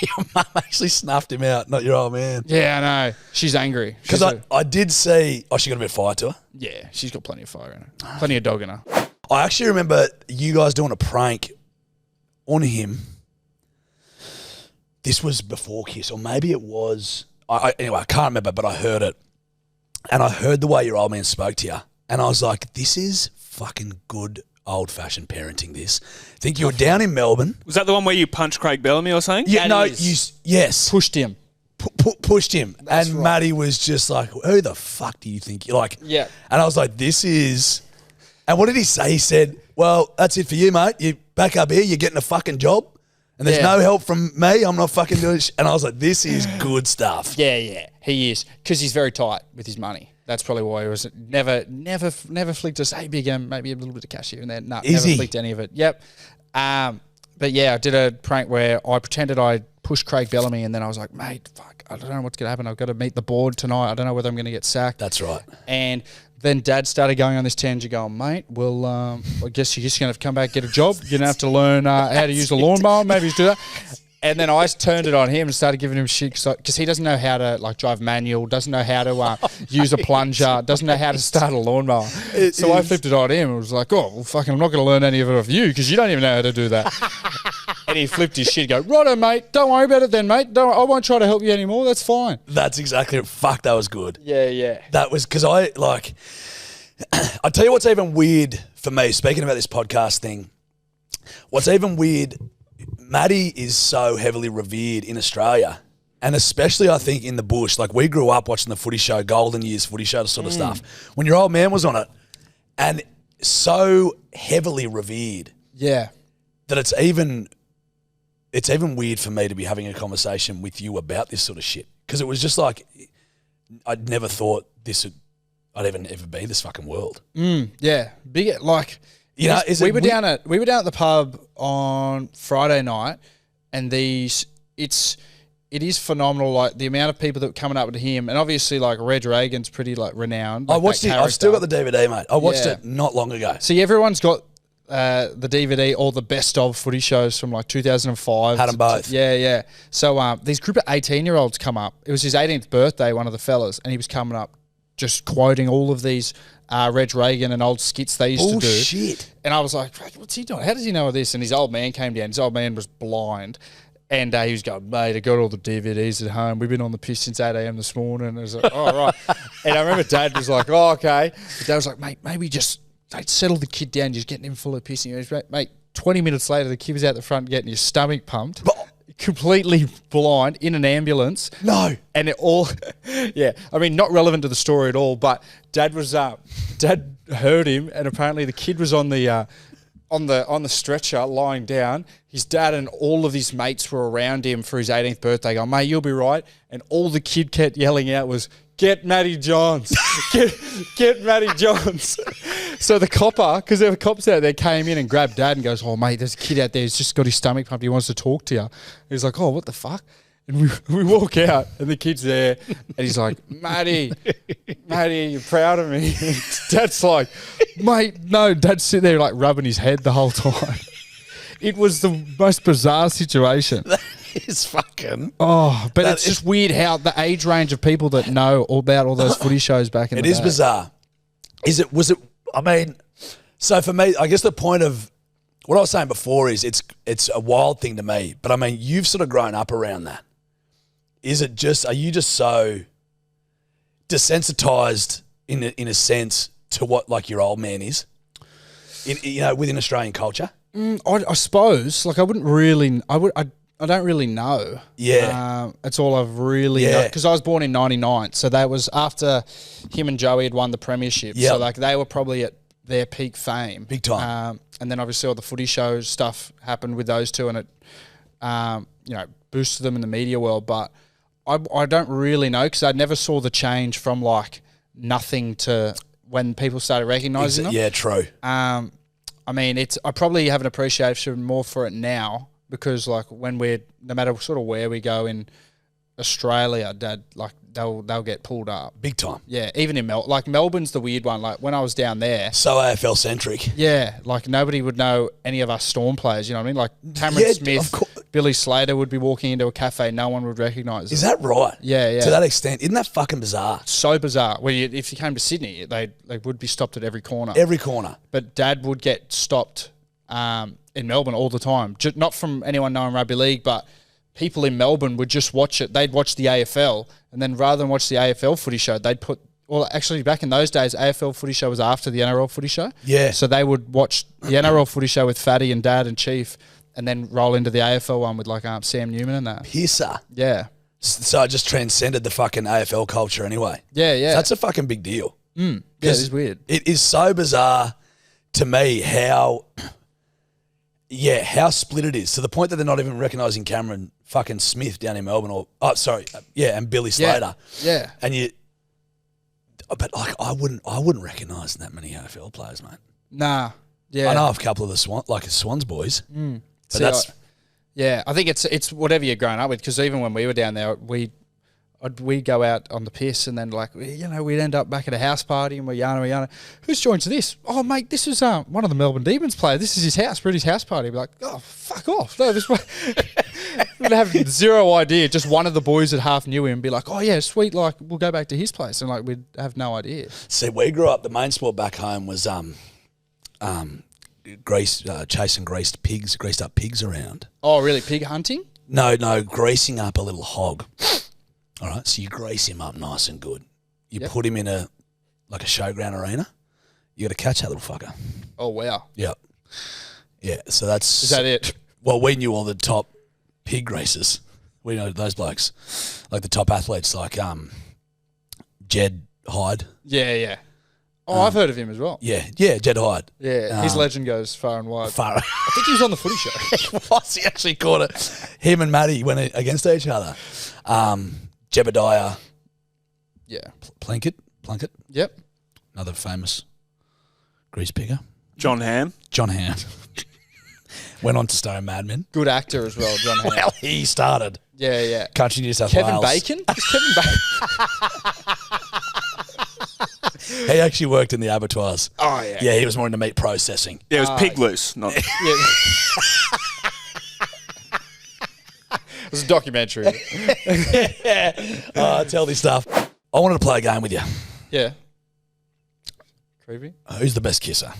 Your mum actually snuffed him out, not your old man. Yeah, I know. She's angry. Because I did see, she got a bit of fire to her. Yeah, she's got plenty of fire in her. Plenty of dog in her. I actually remember you guys doing a prank on him. This was before Kiss, or maybe it was. Anyway, I can't remember, but I heard it. And I heard the way your old man spoke to you. And I was like, this is fucking good old-fashioned parenting, this. I think you were down in Melbourne. Was that the one where you punched Craig Bellamy or something? Yeah, no, yes. Pushed him. Pushed him. That's and right. Matty was just like, who the fuck do you think you're like? Yeah. And I was like, this is... And what did he say? He said, well, that's it for you, mate. You back up here, you're getting a fucking job. And there's no help from me. I'm not fucking doing shit. And I was like, this is good stuff. Yeah, he is. Because he's very tight with his money. That's probably why he was never flicked us, hey, big maybe a little bit of cash here and there. No, never flicked any of it. Yep. But yeah, I did a prank where I pretended I pushed Craig Bellamy and then I was like, mate, fuck, I don't know what's going to happen. I've got to meet the board tonight. I don't know whether I'm going to get sacked. That's right. And then Dad started going on this tangent going, mate, well, I guess you're just going to have to come back and get a job. You're going to have to learn how to use a lawnmower, maybe do that. And then I turned it on him and started giving him shit because he doesn't know how to like drive manual, doesn't know how to use a plunger, doesn't know how to start a lawnmower. So I flipped it on him and was like, oh, well, fucking, I'm not going to learn any of it off you because you don't even know how to do that. And he flipped his shit and go, righto, mate, don't worry about it then, mate. I won't try to help you anymore. That's fine. That's exactly it. Fuck, that was good. Yeah. That was because I tell you what's even weird for me, speaking about this podcast thing, what's even weird, Matty is so heavily revered in Australia and especially I think in the bush. Like we grew up watching the footy show, Golden Years footy show sort of stuff when your old man was on it and so heavily revered Yeah. that it's even weird for me to be having a conversation with you about this sort of shit because it was just like I'd never thought I'd even ever be this fucking world. Yeah. Big, like... You know, we were down at the pub on Friday night, and it is phenomenal. Like the amount of people that were coming up to him, and obviously like Reg Reagan's pretty like renowned. Like, I watched it. I've still got the DVD, mate. I watched it not long ago. See, everyone's got the DVD or the best of footy shows from like 2005. Had them both. Yeah. So these group of 18-year-olds come up. It was his 18th birthday, one of the fellas, and he was coming up just quoting all of these Reg Reagan and old skits they used to do. Shit. And I was like, what's he doing? How does he know this? And his old man came down. His old man was blind. And he was going, mate, I got all the DVDs at home. We've been on the piss since 8 a.m. this morning. And I was like, oh, right. And I remember Dad was like, oh, okay. But Dad was like, mate, maybe just settle the kid down. You're just getting him full of piss. And he goes, mate, 20 minutes later, the kid was out the front getting his stomach pumped. Completely blind in an ambulance. No. And it all, yeah. I mean, not relevant to the story at all, but Dad heard him, and apparently the kid was on the stretcher lying down. His dad and all of his mates were around him for his 18th birthday going, mate, you'll be right. And all the kid kept yelling out was, get Matty Johns. get Matty Johns. So the copper, because there were cops out there, came in and grabbed Dad and goes, oh, mate, there's a kid out there who's just got his stomach pumped. He wants to talk to you. He's like, oh, what the fuck? And we walk out, and the kid's there, and he's like, Matty, you're proud of me. And Dad's like, mate, no. Dad's sitting there like rubbing his head the whole time. It was the most bizarre situation. That is fucking... Oh, but it's just weird how the age range of people that know all about all those footy shows back in the day. It is bizarre. I mean, so for me, I guess the point of what I was saying before is it's a wild thing to me, but I mean, you've sort of grown up around that. Are you just so desensitized in a sense to what like your old man is, within Australian culture? I suppose, like I don't really know. Yeah. That's all I've really know. Because I was born in 99, so that was after him and Joey had won the premiership. Yep. So like they were probably at their peak fame. Big time. And then obviously all the footy shows stuff happened with those two, and it boosted them in the media world. But I don't really know because I never saw the change from like nothing to when people started recognising them. Yeah, true. I mean, I probably have an appreciation more for it now because like when no matter sort of where we go in Australia, Dad, like they'll get pulled up. Big time. Yeah, even in Melbourne's the weird one. Like when I was down there, So AFL centric. yeah, like nobody would know any of us Storm players. You know what I mean? Like Cameron Yeah, Smith, of course. Billy Slater would be walking into a cafe, no one would recognise. Is that right? Yeah, yeah. To that extent, isn't that fucking bizarre? So bizarre. If you came to Sydney, they would be stopped at every corner. Every corner. But Dad would get stopped in Melbourne all the time. Not from anyone knowing rugby league, but people in Melbourne would just watch it. They'd watch the AFL, and then rather than watch the AFL footy show, they'd put... Well, actually, back in those days, AFL footy show was after the NRL footy show. Yeah. So they would watch the NRL footy show with Fatty and Dad and Chief, and then roll into the AFL one with like Sam Newman and that. Pisser. Yeah. So it just transcended the fucking AFL culture anyway. Yeah, yeah. So that's a fucking big deal. Yeah, it is weird. It is so bizarre to me how split it is, to the point that they're not even recognising Cameron fucking Smith down in Melbourne and Billy Slater. Yeah. And but like I wouldn't recognise that many AFL players, mate. Nah. Yeah. I know a couple of the Swans boys. But See, that's I think it's whatever you're growing up with, because even when we were down there, we'd go out on the piss and then we'd end up back at a house party and we're yarning. Who's joined to this? Oh, mate, this is one of the Melbourne Demons players. This is his house. We're at his house party. We'd be like, oh, fuck off. No, this we'd have zero idea. Just one of the boys that half knew him be like, oh, yeah, sweet, like, we'll go back to his place. And, like, we'd have no idea. See, we grew up, the main sport back home was chasing greased up pigs around. Oh, really? Pig hunting? No, greasing up a little hog. All right, so you grease him up nice and good. You put him in a showground arena. You got to catch that little fucker. Oh, wow. Yep. Yeah, so that's... Is that it? Well, we knew all the top pig racers. We know those blokes. Like the top athletes, like Jed Hyde. Yeah, yeah. Oh, I've heard of him as well. Yeah, Jed Hyde. Yeah, his legend goes far and wide. Far. I think he was on the footy show. He actually caught it. Him and Matty went against each other. Jebediah. Yeah. Plunkett. Yep. Another famous grease pigger. John Hamm. John Hamm. Went on to star in Mad Men. Good actor as well, John Hamm. Well, he started. Yeah, yeah. Country New South Kevin Wales. Bacon? Is Kevin Bacon? He actually worked in the abattoirs. Oh, yeah. Yeah, he was more into meat processing. Yeah, it was pig loose, not... Yeah. It was a documentary. Tell this stuff. I wanted to play a game with you. Yeah. Creepy. Who's the best kisser?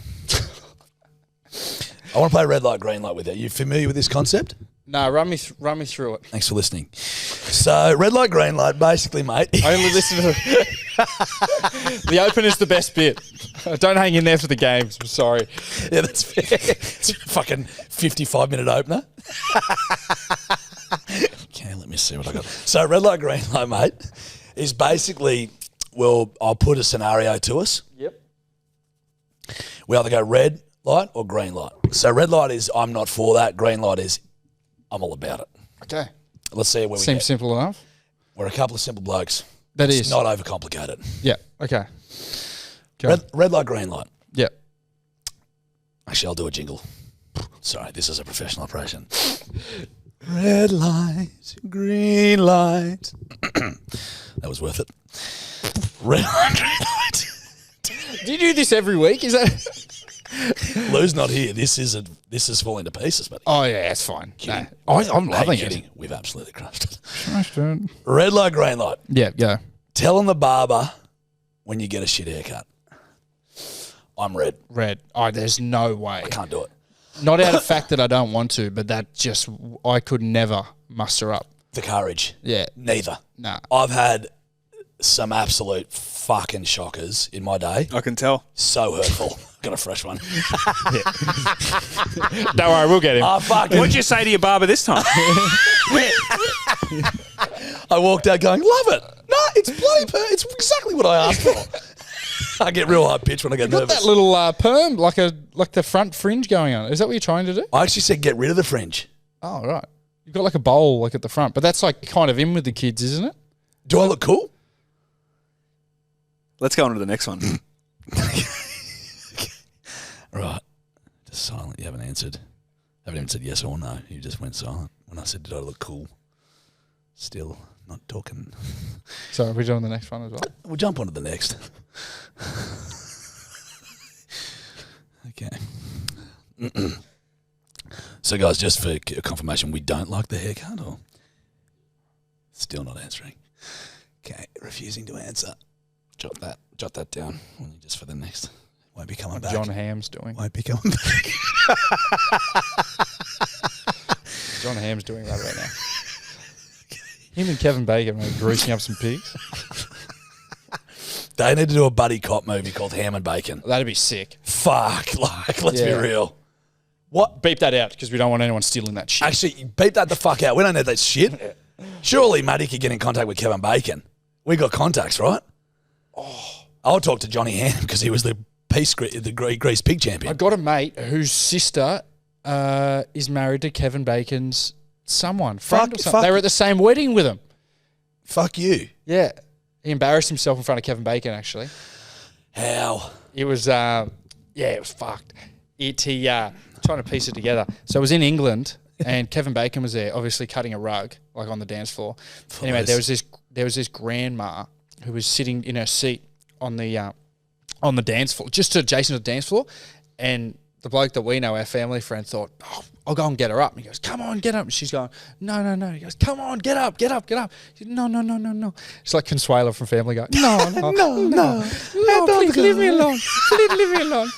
I want to play red light, green light with you. You familiar with this concept? No, run me through it. Thanks for listening. So, red light, green light, basically, mate. I only listen to the open is the best bit. Don't hang in there for the games. I'm sorry. Yeah, that's fair. It's a fucking 55-minute opener. Okay, let me see what I got. So, red light, green light, mate, is basically, I'll put a scenario to us. Yep. We either go red light or green light. So, red light is I'm not for that. Green light is I'm all about it. Okay. Let's see where we Seems get. simple enough. We're a couple of simple blokes. That It's is. not overcomplicated. Yeah. Okay. Go. Red light, green light. Yeah. Actually, I'll do a jingle. Sorry, this is a professional operation. Red light, green light. That was worth it. Red light, green light. Do you do this every week? Is that? Lou's not here. This is falling to pieces, buddy. Oh yeah, it's fine. Kidding. No. I'm Hey, loving kidding. it. We've absolutely crushed it. Red light, green light. Yeah. Go. Telling the barber when you get a shit haircut. I'm red. Red. Oh, there's no way. I can't do it. Not out of fact that I don't want to, but that just I could never muster up. The courage. Yeah. Neither. Nah. I've had some absolute fucking shockers in my day. I can tell. So hurtful. Got a fresh one. Don't worry, we'll get him. Oh, fucking. What'd you say to your barber this time? I walked out going, love it. No, it's bloody it's exactly what I asked for. I get real high pitch when I get Got nervous. that little perm, like the front fringe going on. Is that what you're trying to do? I actually said get rid of the fringe. Oh, right. You've got like a bowl like at the front, but that's like kind of in with the kids, isn't it? Do I look cool? Let's go on to the next one. Right. Just silent. You haven't answered. Haven't even said yes or no. You just went silent when I said, did I look cool? Still not talking. So are we doing the next one as well? We'll jump on to the next. Okay. So, guys, just for confirmation, we don't like the haircut, or still not answering? Okay, refusing to answer. Jot that down just for the next. Won't be coming back. John Hamm's doing. Won't be coming back. John Hamm's doing that right now. Him and Kevin Bacon are greasing up some pigs. They need to do a buddy cop movie called Ham and Bacon. That'd be sick. Fuck, let's be real. What? Beep that out because we don't want anyone stealing that shit. Actually, beep that the fuck out. We don't need that shit. Surely Matty could get in contact with Kevin Bacon. We got contacts, right? Oh, I'll talk to Johnny Ham because he was the grease pig champion. I got a mate whose sister is married to Kevin Bacon's friend or something. They were at the same wedding with him. Fuck you. Yeah. He embarrassed himself in front of Kevin Bacon, actually. How? It was, it was fucked. Trying to piece it together. So it was in England, and Kevin Bacon was there, obviously cutting a rug, like on the dance floor. Anyway, there was this grandma who was sitting in her seat on the dance floor, just adjacent to the dance floor, and the bloke that we know, our family friend, thought, oh, I'll go and get her up. And he goes, come on, get up. And she's going, no. He goes, come on, get up. She goes, no. It's like Consuelo from Family Guy. No, please leave me alone. Please leave me alone.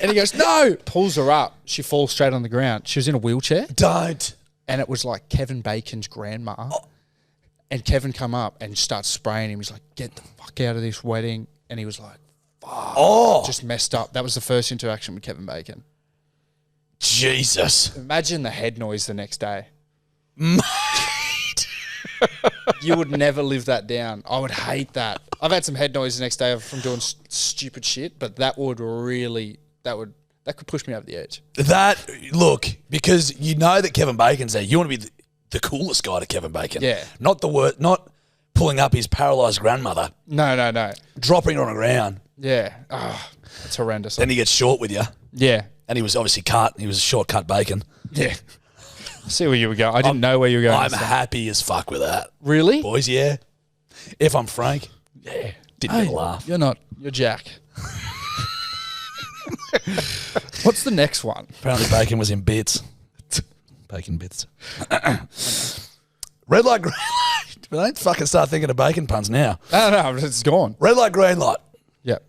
And he goes, no. Pulls her up. She falls straight on the ground. She was in a wheelchair. Don't. And it was like Kevin Bacon's grandma. Oh. And Kevin come up and starts spraying him. He's like, get the fuck out of this wedding. And he was like, fuck. Oh. Just messed up. That was the first interaction with Kevin Bacon. Jesus. Imagine the head noise the next day. Mate. You would never live that down. I would hate that. I've had some head noise the next day from doing stupid shit, but that could push me over the edge. Look, because you know that Kevin Bacon's there. You want to be the coolest guy to Kevin Bacon. Yeah. Not pulling up his paralysed grandmother. No. Dropping her on the ground. Yeah. Oh, it's horrendous. Then he gets short with you. Yeah. And he was obviously cut. He was a short-cut Bacon. Yeah. I see where you were going. I didn't know where you were going. I'm happy as fuck with that. Really? Boys, yeah. If I'm frank, yeah. Didn't get a laugh. You're not. You're Jack. What's the next one? Apparently Bacon was in bits. Bacon bits. Red light, green light. Don't fucking start thinking of bacon puns now. No, it's gone. Red light, green light. Yep.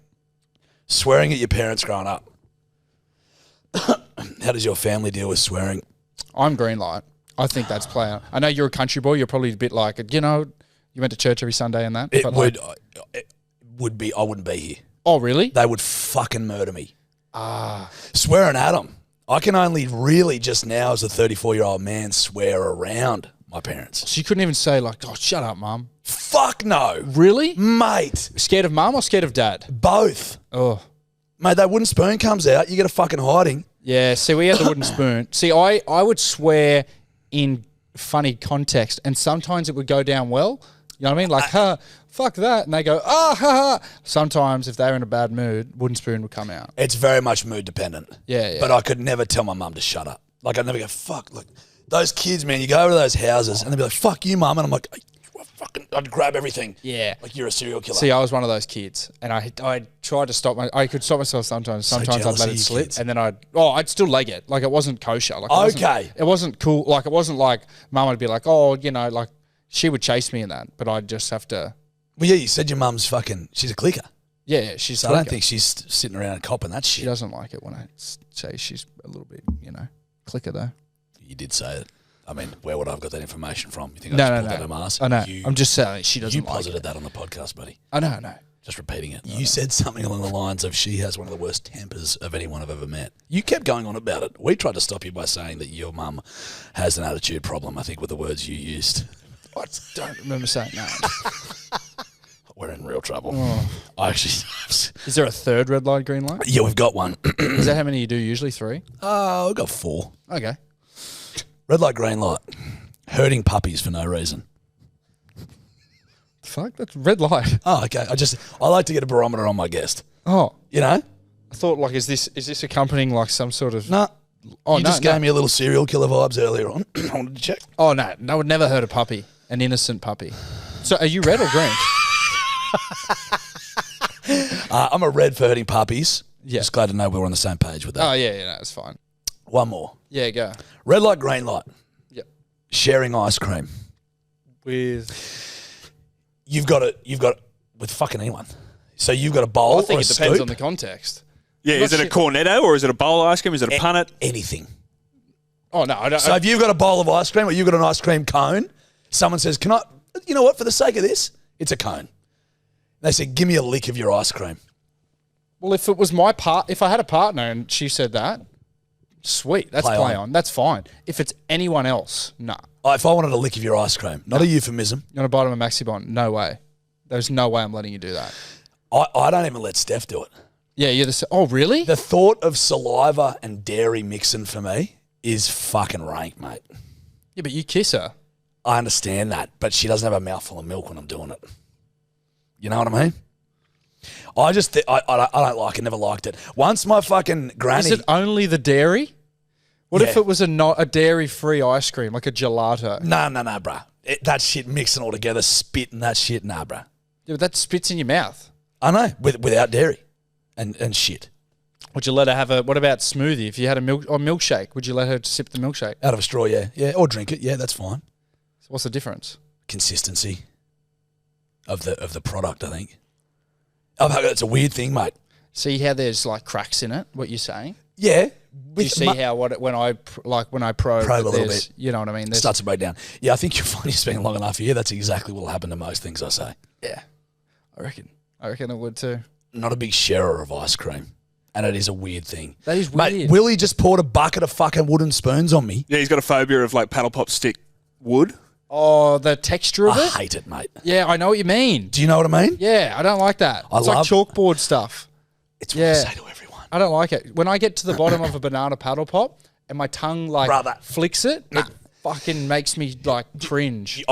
Swearing at your parents growing up. How does your family deal with swearing? I'm green light. I think that's playing. I know you're a country boy. You're probably a bit like, you went to church every Sunday and that. It would be. I wouldn't be here. Oh, really? They would fucking murder me. Swearing at them. I can only really just now as a 34-year-old man swear around my parents. So you couldn't even say like, oh, shut up, Mum. Fuck no. Really? Mate. Scared of Mum or scared of Dad? Both. Oh. Mate, that wooden spoon comes out, you get a fucking hiding. Yeah, see, we had the wooden spoon. See, I would swear in funny context, and sometimes it would go down well. You know what I mean? Like, fuck that. And they go, ha, ha. Sometimes, if they were in a bad mood, wooden spoon would come out. It's very much mood dependent. Yeah. But I could never tell my mum to shut up. Like, I'd never go, fuck. Look, those kids, man, you go over to those houses, and they'd be like, fuck you, mum. And I'm like, I'd grab everything. Yeah. Like you're a serial killer. See, I was one of those kids, and I tried to stop I could stop myself sometimes. Sometimes I'd let it slip, kids. And then I'd still leg it. Like it wasn't kosher. Like it wasn't cool. Like it wasn't like Mum would be like, oh, like she would chase me in that, but I'd just have to. Well, yeah, you said your mum's she's a clicker. Yeah, she's. So I don't think she's sitting around copping that shit. She doesn't like it when I say she's a little bit, clicker though. You did say it. I mean, where would I have got that information from? You think no, I just pulled that on ass? I know. I'm just saying she doesn't like it. You posited that on the podcast, buddy. I know. Just repeating it. You said something along the lines of she has one of the worst tempers of anyone I've ever met. You kept going on about it. We tried to stop you by saying that your mum has an attitude problem, I think, with the words you used. I don't remember saying that. We're in real trouble. Oh. Is there a third red light, green light? Yeah, we've got one. Is that how many you do usually? 3? We've got 4. Okay. Red light, green light. Herding puppies for no reason. Fuck, that's red light. Oh, okay. I like to get a barometer on my guest. Oh. You know? I thought, like, is this accompanying, like, some sort of... No. You just gave me a little serial killer vibes earlier on. I wanted to check. Oh, no. I would never hurt a puppy. An innocent puppy. So are you red or green? I'm a red for hurting puppies. Yeah. Just glad to know we're on the same page with that. Oh, yeah, no, it's fine. One more. Yeah, go. Red light, green light. Yep. Sharing ice cream. With... You've got it with fucking anyone. So you've got a bowl I think or it a depends scoop? on the context. Yeah, is it a cornetto or is it a bowl of ice cream? Is it a punnet? Anything. Oh, no, I don't... So if you've got a bowl of ice cream or you've got an ice cream cone, someone says, can I, you know what, for the sake of this, it's a cone. They said, give me a lick of your ice cream. Well, if it was if I had a partner and she said that, sweet, that's play on. That's fine. If it's anyone else, nah. If I wanted a lick of your ice cream, not a euphemism. You want to bite of a Maxi Bond? No way. There's no way I'm letting you do that. I don't even let Steph do it. Yeah, you're the... Oh, really? The thought of saliva and dairy mixing for me is fucking rank, mate. Yeah, but you kiss her. I understand that, but she doesn't have a mouthful of milk when I'm doing it. You know what I mean? I just, I don't like it, never liked it. Once my fucking granny... Is it only the dairy? What Yeah. if it was a dairy-free ice cream, like a gelato? No, bruh. That shit mixing all together, spitting that shit, nah, bruh. Yeah, but that spits in your mouth. I know, without dairy and shit. Would you let her have what about smoothie? If you had a milkshake, would you let her sip the milkshake? Out of a straw, yeah. Yeah, or drink it, yeah, that's fine. So what's the difference? Consistency of the product, I think. It's a weird thing, mate. See how there's like cracks in it, what you're saying? Yeah. Do you see how when I probe a little bit, you know what I mean? There's, starts to break down. Yeah, I think you'll find you're spending long enough here. That's exactly what will happen to most things I say. yeah, I reckon it would too. Not a big sharer of ice cream. And it is a weird thing. That is weird. Mate, Willie just poured a bucket of fucking wooden spoons on me. Yeah, he's got a phobia of like paddle pop stick wood. Oh, the texture of I it? hate it, mate. Yeah, I know what you mean. Do you know what I mean? Yeah, I don't like that. It's like chalkboard stuff. It's what I say to everyone. I don't like it. When I get to the bottom of a banana paddle pop and my tongue like flicks it, it fucking makes me like cringe. You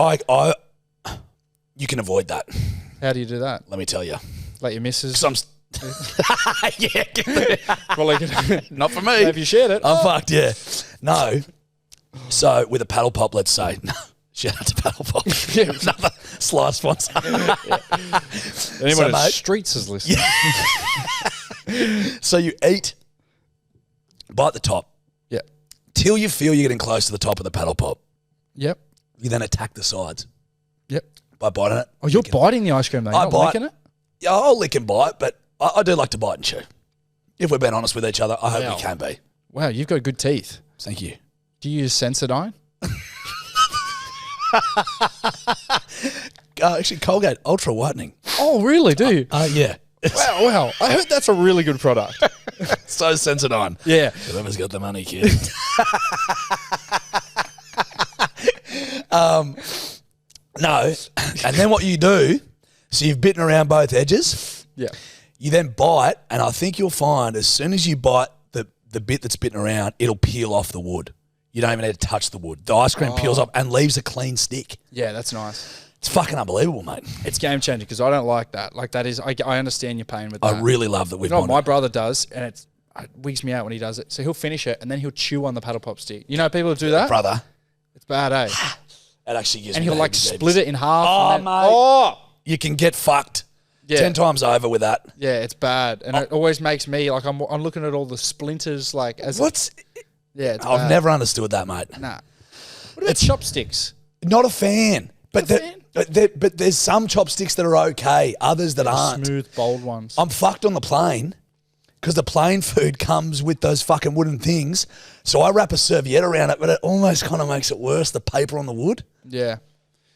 can avoid that. How do you do that? Let me tell you. Like your missus? Yeah. Well, Not for me. Have you shared it? I'm fucked, yeah. No. So with a paddle pop, let's say. Shout out to Paddle Pop. Another sly sponsor. Anyone in the streets is listening. Yeah. So you eat, bite the top. Yeah. Till you feel you're getting close to the top of the paddle pop. Yep. You then attack the sides. Yep. By biting it. Oh, you're biting the ice cream though. You're not licking it? Yeah, I'll lick and bite, but I do like to bite and chew. If we're being honest with each other, I hope we can be. Wow, you've got good teeth. Thank you. Do you use Sensodyne? Actually, Colgate Ultra Whitening. Oh, really? Do you? Yeah. Wow. I heard that's a really good product. So Sensodyne. Yeah. Whoever's got the money, kid. No. And then what you do, so you've bitten around both edges. Yeah. You then bite, and I think you'll find as soon as you bite the bit that's bitten around, it'll peel off the wood. You don't even need to touch the wood. The ice cream peels off and leaves a clean stick. Yeah, that's nice. It's fucking unbelievable, mate. It's game changing because I don't like that. Like that is, I understand your pain with that. I really love that we've You know what my brother does, and it wigs me out when he does it. So he'll finish it, and then he'll chew on the paddle pop stick. You know people who do that? Brother. It's bad, eh? It actually gives And me he'll like the split it in half. Oh, and then, mate. Oh! You can get fucked. Yeah. 10 times over with that. Yeah, it's bad. And it always makes me, like, I'm looking at all the splinters, like, as What's... yeah, it's I've bad. never understood that, mate. Nah. What about chopsticks? Not a fan. But, Not a fan? but there's some chopsticks that are okay, others that aren't. Smooth, bold ones. I'm fucked on the plane because the plane food comes with those fucking wooden things. So I wrap a serviette around it, but it almost kind of makes it worse, the paper on the wood. Yeah.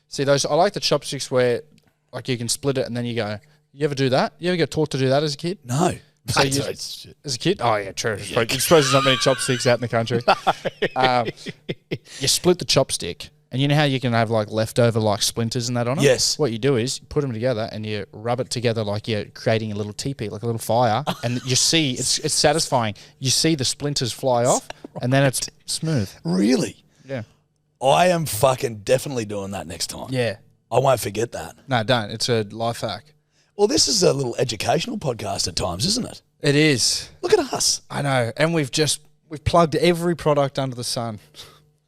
See, those, I like the chopsticks where, like, you can split it and then you go, you ever do that? You ever get taught to do that as a kid? No. So as a kid? Oh, yeah, true. I suppose there's not many chopsticks out in the country. You split the chopstick, and you know how you can have, like, leftover, like, splinters and that on it? Yes. What you do is you put them together and you rub it together like you're creating a little teepee, like a little fire, and you see, it's satisfying. You see the splinters fly off, and then it's smooth. Really? Yeah. I am fucking definitely doing that next time. Yeah. I won't forget that. No, don't. It's a life hack. Well, this is a little educational podcast at times, isn't it? It is. Look at us. I know. And we've plugged every product under the sun.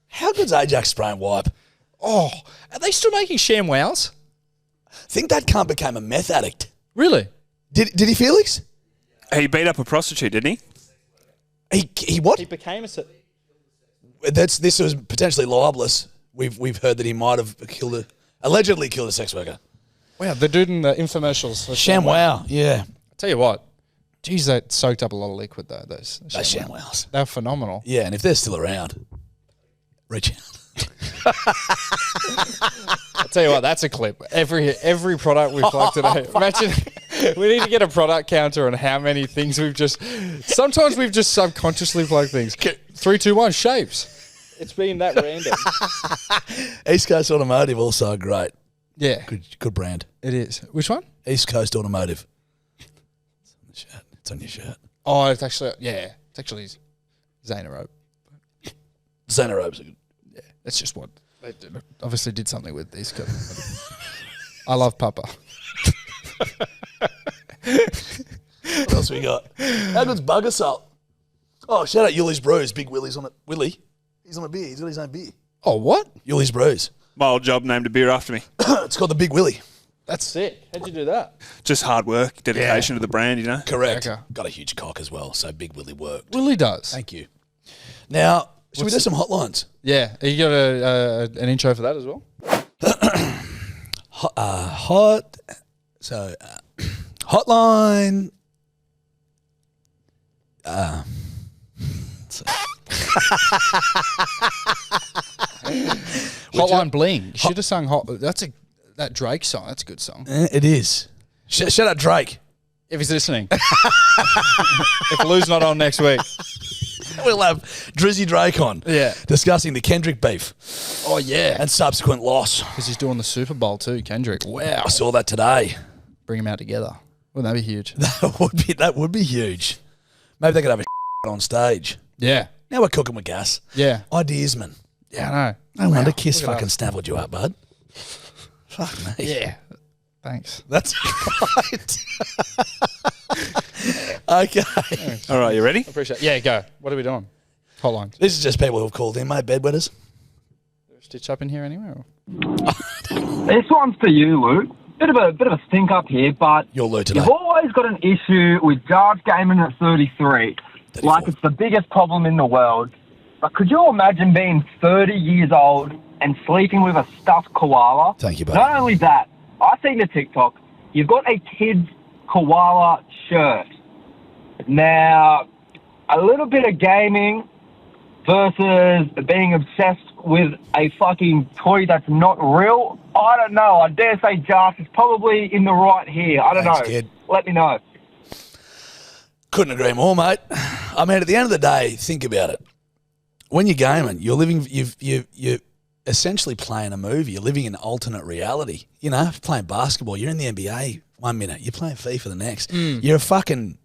How good's Ajax spray and wipe? Oh, are they still making ShamWows? I think that cunt became a meth addict. Really? Did he, Felix? He beat up a prostitute, didn't he? He what? He became a... This was potentially libelous. We've heard that he might have allegedly killed a sex worker. Wow, the dude in the infomercials. ShamWow, yeah. I'll tell you what. Geez, that soaked up a lot of liquid, though, those ShamWows. They're phenomenal. Yeah, and if they're still around, reach out. I'll tell you what, that's a clip. Every product we've plugged today. Imagine, we need to get a product counter on how many things sometimes we've just subconsciously plugged things. 3, 2, 1, shapes. It's been that random. East Coast Automotive also great. Yeah. Good brand. It is. Which one? East Coast Automotive. It's on your shirt. Oh, it's actually Xanarope. Xanarope's a good. Yeah, that's just what they did. Obviously did something with these. I love Papa. What else we got? How good's Bugger Salt? Oh, shout out Yuli's Brews. Big Willie's on it. Willie? He's on a beer. He's got his own beer. Oh, what? Yuli's Brews. My old job named a beer after me. It's called the Big Willie. That's sick. How'd you do that? Just hard work, dedication to the brand, you know? Correct. Okay. Got a huge cock as well, so Big Willie worked. Willie does. Thank you. Now, should we do some hotlines? Yeah. You got an intro for that as well? Hotline. Hotline Bling. You should have sung that Drake song. That's a good song. It is. Shout out Drake. If he's listening. If Lou's not on next week. We'll have Drizzy Drake on. Yeah. Discussing the Kendrick beef. Oh, yeah. And subsequent loss. Because he's doing the Super Bowl too, Kendrick. Wow. I saw that today. Bring them out together. Wouldn't that be huge? That would be huge. Maybe they could have a on stage. Yeah. Now we're cooking with gas. Yeah. Ideas, man. Yeah, I know. No wonder Kiss Look at fucking us. snaffled you up, bud. Fuck me. Yeah. Thanks. That's right. Okay. All right, you ready? Appreciate it. Yeah, go. What are we doing? Hotlines. This is just people who've called in, mate. Bedwetters. Stitch up in here anywhere? This one's for you, Luke. Bit of a stink up here, but You're Lou today. you've always got an issue with Jarge Gaiman at 33. 34. Like it's the biggest problem in the world. But could you imagine being 30 years old and sleeping with a stuffed koala? Thank you, buddy. Not only that, I've seen the TikTok. You've got a kid's koala shirt. Now, a little bit of gaming versus being obsessed with a fucking toy that's not real. I don't know. I dare say Jarge is probably in the right here. I don't Thanks, know. kid. Let me know. Couldn't agree more, mate. I mean, at the end of the day, think about it. When you're gaming, you're living. You're essentially playing a movie. You're living in alternate reality. You know, playing basketball. You're in the NBA 1 minute. You're playing FIFA the next. You're a fucking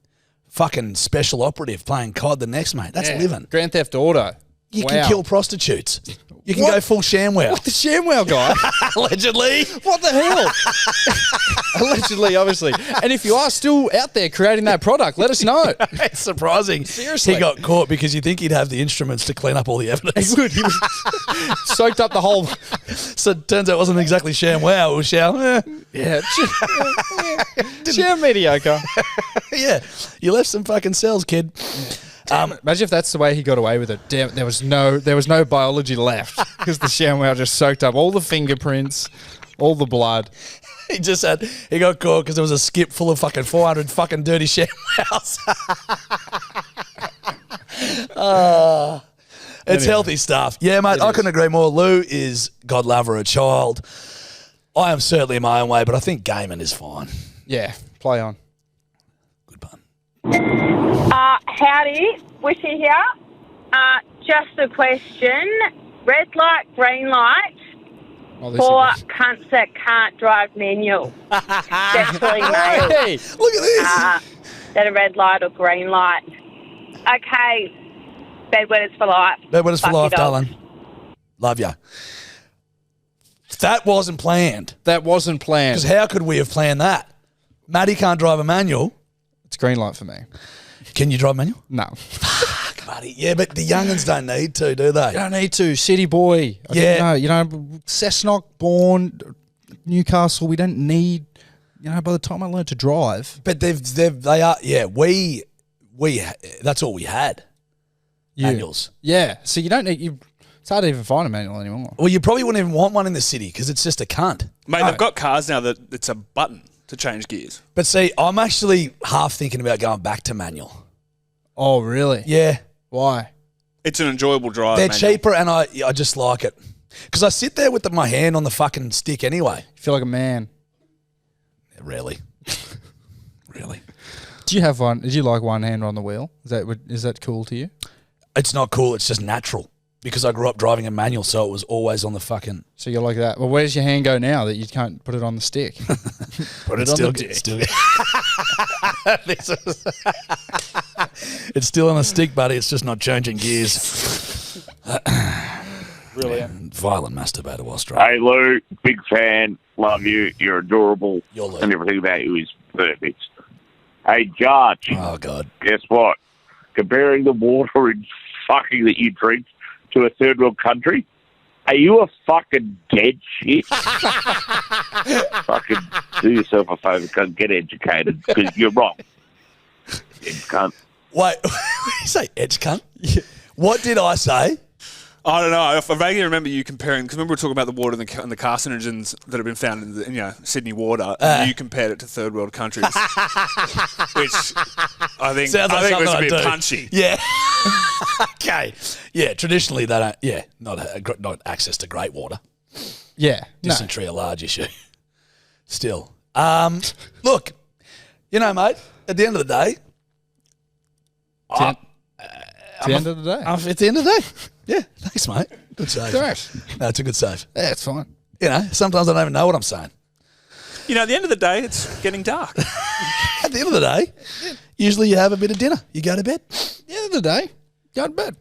special operative playing COD the next, mate. That's living. Grand Theft Auto. You Wow. can kill prostitutes. You can What? go full ShamWow. What the ShamWow guy? Allegedly. What the hell? Allegedly, obviously. And if you are still out there creating that product, let us know. It's surprising. Seriously. He got caught because you think he'd have the instruments to clean up all the evidence. He was soaked up the whole. So it turns out it wasn't exactly ShamWow. It was Sham. Yeah. Sham mediocre. Yeah. You left some fucking cells, kid. Imagine if that's the way he got away with it. Damn, there was no biology left because the ShamWow just soaked up all the fingerprints, all the blood. He got caught because there was a skip full of fucking 400 fucking dirty ShamWows. It's healthy stuff. Yeah, mate, I couldn't agree more. Lou is God lover, a child. I am certainly in my own way, but I think gaming is fine. Yeah, play on. Good pun. Howdy, Wishy here. Just a question. Red light, green light Oh, this for is- cunts that can't drive manual. Especially males. Hey, Look at this. That a red light or green light. Okay, bedwetters for life. Bedwetters for Fuck life, your dogs. darling. Love ya. That wasn't planned. that wasn't planned. Because how could we have planned that? Maddie can't drive a manual. It's green light for me. Can you drive a manual? No. buddy. Yeah, but the young'uns don't need to, do they? You don't need to. City boy. Yeah. Cessnock born, Newcastle. We don't need, by the time I learned to drive. But they are, yeah, we, that's all we had. Manuals. Yeah. So you don't need, it's hard to even find a manual anymore. Well, you probably wouldn't even want one in the city because it's just a cunt. Mate, they've got cars now that it's a button to change gears. But see, I'm actually half thinking about going back to manual. Oh, really? Yeah. Why? It's an enjoyable drive. They're manual. cheaper and I just like it. Because I sit there with my hand on the fucking stick anyway. You feel like a man. Really? Really? Do you have one? Did you like one hand on the wheel? Is that cool to you? It's not cool. It's just natural. Because I grew up driving a manual, so it was always on the fucking... So you're like that. Well, where does your hand go now that you can't put it on the stick? Put it on the dick. It's still on the stick, buddy. It's just not changing gears. Brilliant. Violent masturbator while driving. Hey, Lou, big fan. Love you. You're adorable. You're Lou. And everything about you is perfect. Hey, Judge. Oh, God. Guess what? Comparing the water in fucking that you drink to a third world country, are you a fucking dead shit? Fucking do yourself a favour, cunt. Get educated, because you're wrong. You cunt. Wait, what did you say, edge cunt? Yeah. What did I say? I don't know. I vaguely remember you comparing, because remember we were talking about the water and the carcinogens that have been found in the Sydney water, and you compared it to third world countries, which I think was a bit punchy. Yeah. Okay. Yeah. Traditionally, they don't. Yeah. Not access to great water. Yeah. Dysentery a large issue. Still. Look. Mate. At the end of the day. At the end of the day. At the end of the day. Yeah, thanks, mate. Good save. Gosh. No, it's a good save. Yeah, it's fine. Sometimes I don't even know what I'm saying. At the end of the day, it's getting dark. At the end of the day, usually you have a bit of dinner. You go to bed. At the end of the day, go to bed.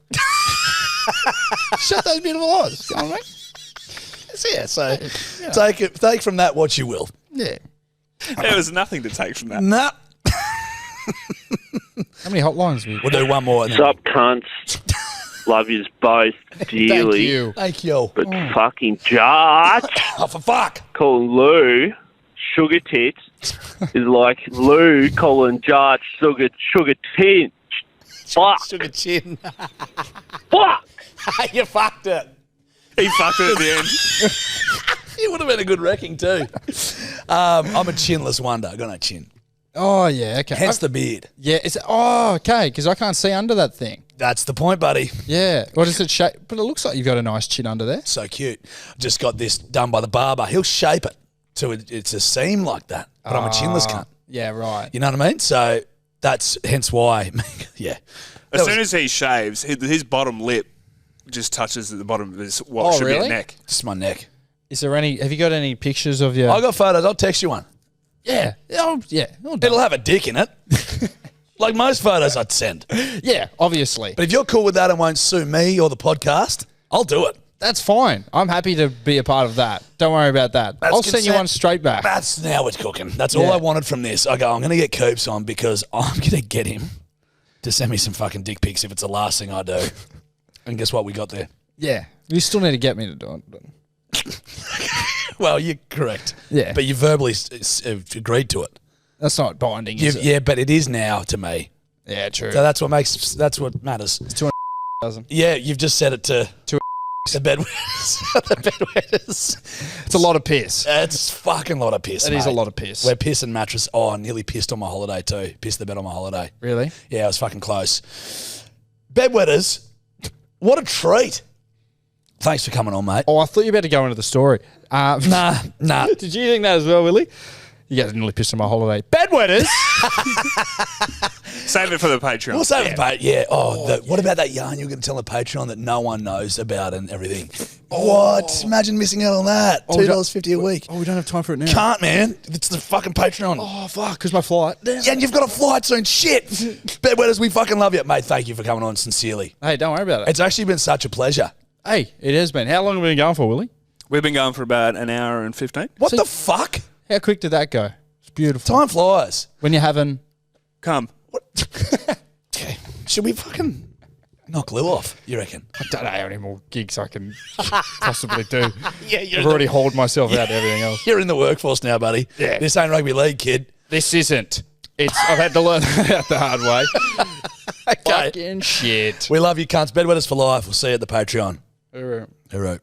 Shut those beautiful eyes. You know what I mean? So take from that what you will. Yeah. There was nothing to take from that. Nah. How many hotlines We'll do one more. And then... Sup, cunts. Love yous both dearly. Thank you. But fucking Judge Oh, for fuck. calling Lou sugar tits is like Lou calling Judge sugar tin. Fuck. Sugar chin. Fuck. You fucked it. He fucked it at the end. It would have been a good wrecking too. I'm a chinless wonder. I got no chin. Oh, yeah, okay. Hence the beard. Yeah, okay, because I can't see under that thing. That's the point, buddy. Yeah. What does it shape? But it looks like you've got a nice chin under there. So cute. Just got this done by the barber. He'll shape it to it's a seam like that. But I'm a chinless cunt. Yeah, right. You know what I mean? So that's hence why. Yeah. As soon as he shaves, his bottom lip just touches at the bottom of his should be a neck. Just my neck. Is there any? Have you got any pictures of your? I got photos. I'll text you one. Yeah. Oh, yeah. It'll have a dick in it. Like most photos I'd send. Yeah, obviously. But if you're cool with that and won't sue me or the podcast, I'll do it. That's fine. I'm happy to be a part of that. Don't worry about that. I'll send you one straight back. That's now it's cooking. That's all I wanted from this. I go, I'm going to get Coops on because I'm going to get him to send me some fucking dick pics if it's the last thing I do. And guess what we got there? Yeah. You still need to get me to do it. But... Well, you're correct. Yeah. But you verbally agreed to it. That's not binding, is it? Yeah, but it is now to me. Yeah, true. So that's what matters. It's 200,000. Yeah, you've just said it to To the bedwetters. The bedwetters. It's a lot of piss. It's fucking lot of piss. It is a lot of piss. We're pissing mattress. Oh, I nearly pissed on my holiday too. Pissed the bed on my holiday. Really? Yeah, I was fucking close. Bedwetters, what a treat. Thanks for coming on, mate. Oh, I thought you were about to go into the story. Nah. Did you think that as well, Willie? You guys nearly pissed on my holiday. Bedwetters. Save it for the Patreon. We'll save it, mate. Yeah. What about that yarn you were going to tell on the Patreon that no one knows about and everything? What? Imagine missing out on that. $2.50 a week. Oh, we don't have time for it now. Can't, man. It's the fucking Patreon. Oh, fuck, because my flight. Yeah, and you've got a flight soon. Shit. Bedwetters, we fucking love you. Mate, thank you for coming on sincerely. Hey, don't worry about it. It's actually been such a pleasure. Hey, it has been. How long have we been going for, Willie? We've been going for about an hour and 15. What the fuck? How quick did that go? It's beautiful. Time flies. When you're having... Come. Okay. Should we fucking... Knock glue off, you reckon? I don't know how many more gigs I can possibly do. Yeah, I've already hauled myself out to everything else. You're in the workforce now, buddy. Yeah. This ain't rugby league, kid. This isn't. I've had to learn that the hard way. Okay. Fucking shit. We love you, cunts. Bedwetters for life. We'll see you at the Patreon. All right. All right.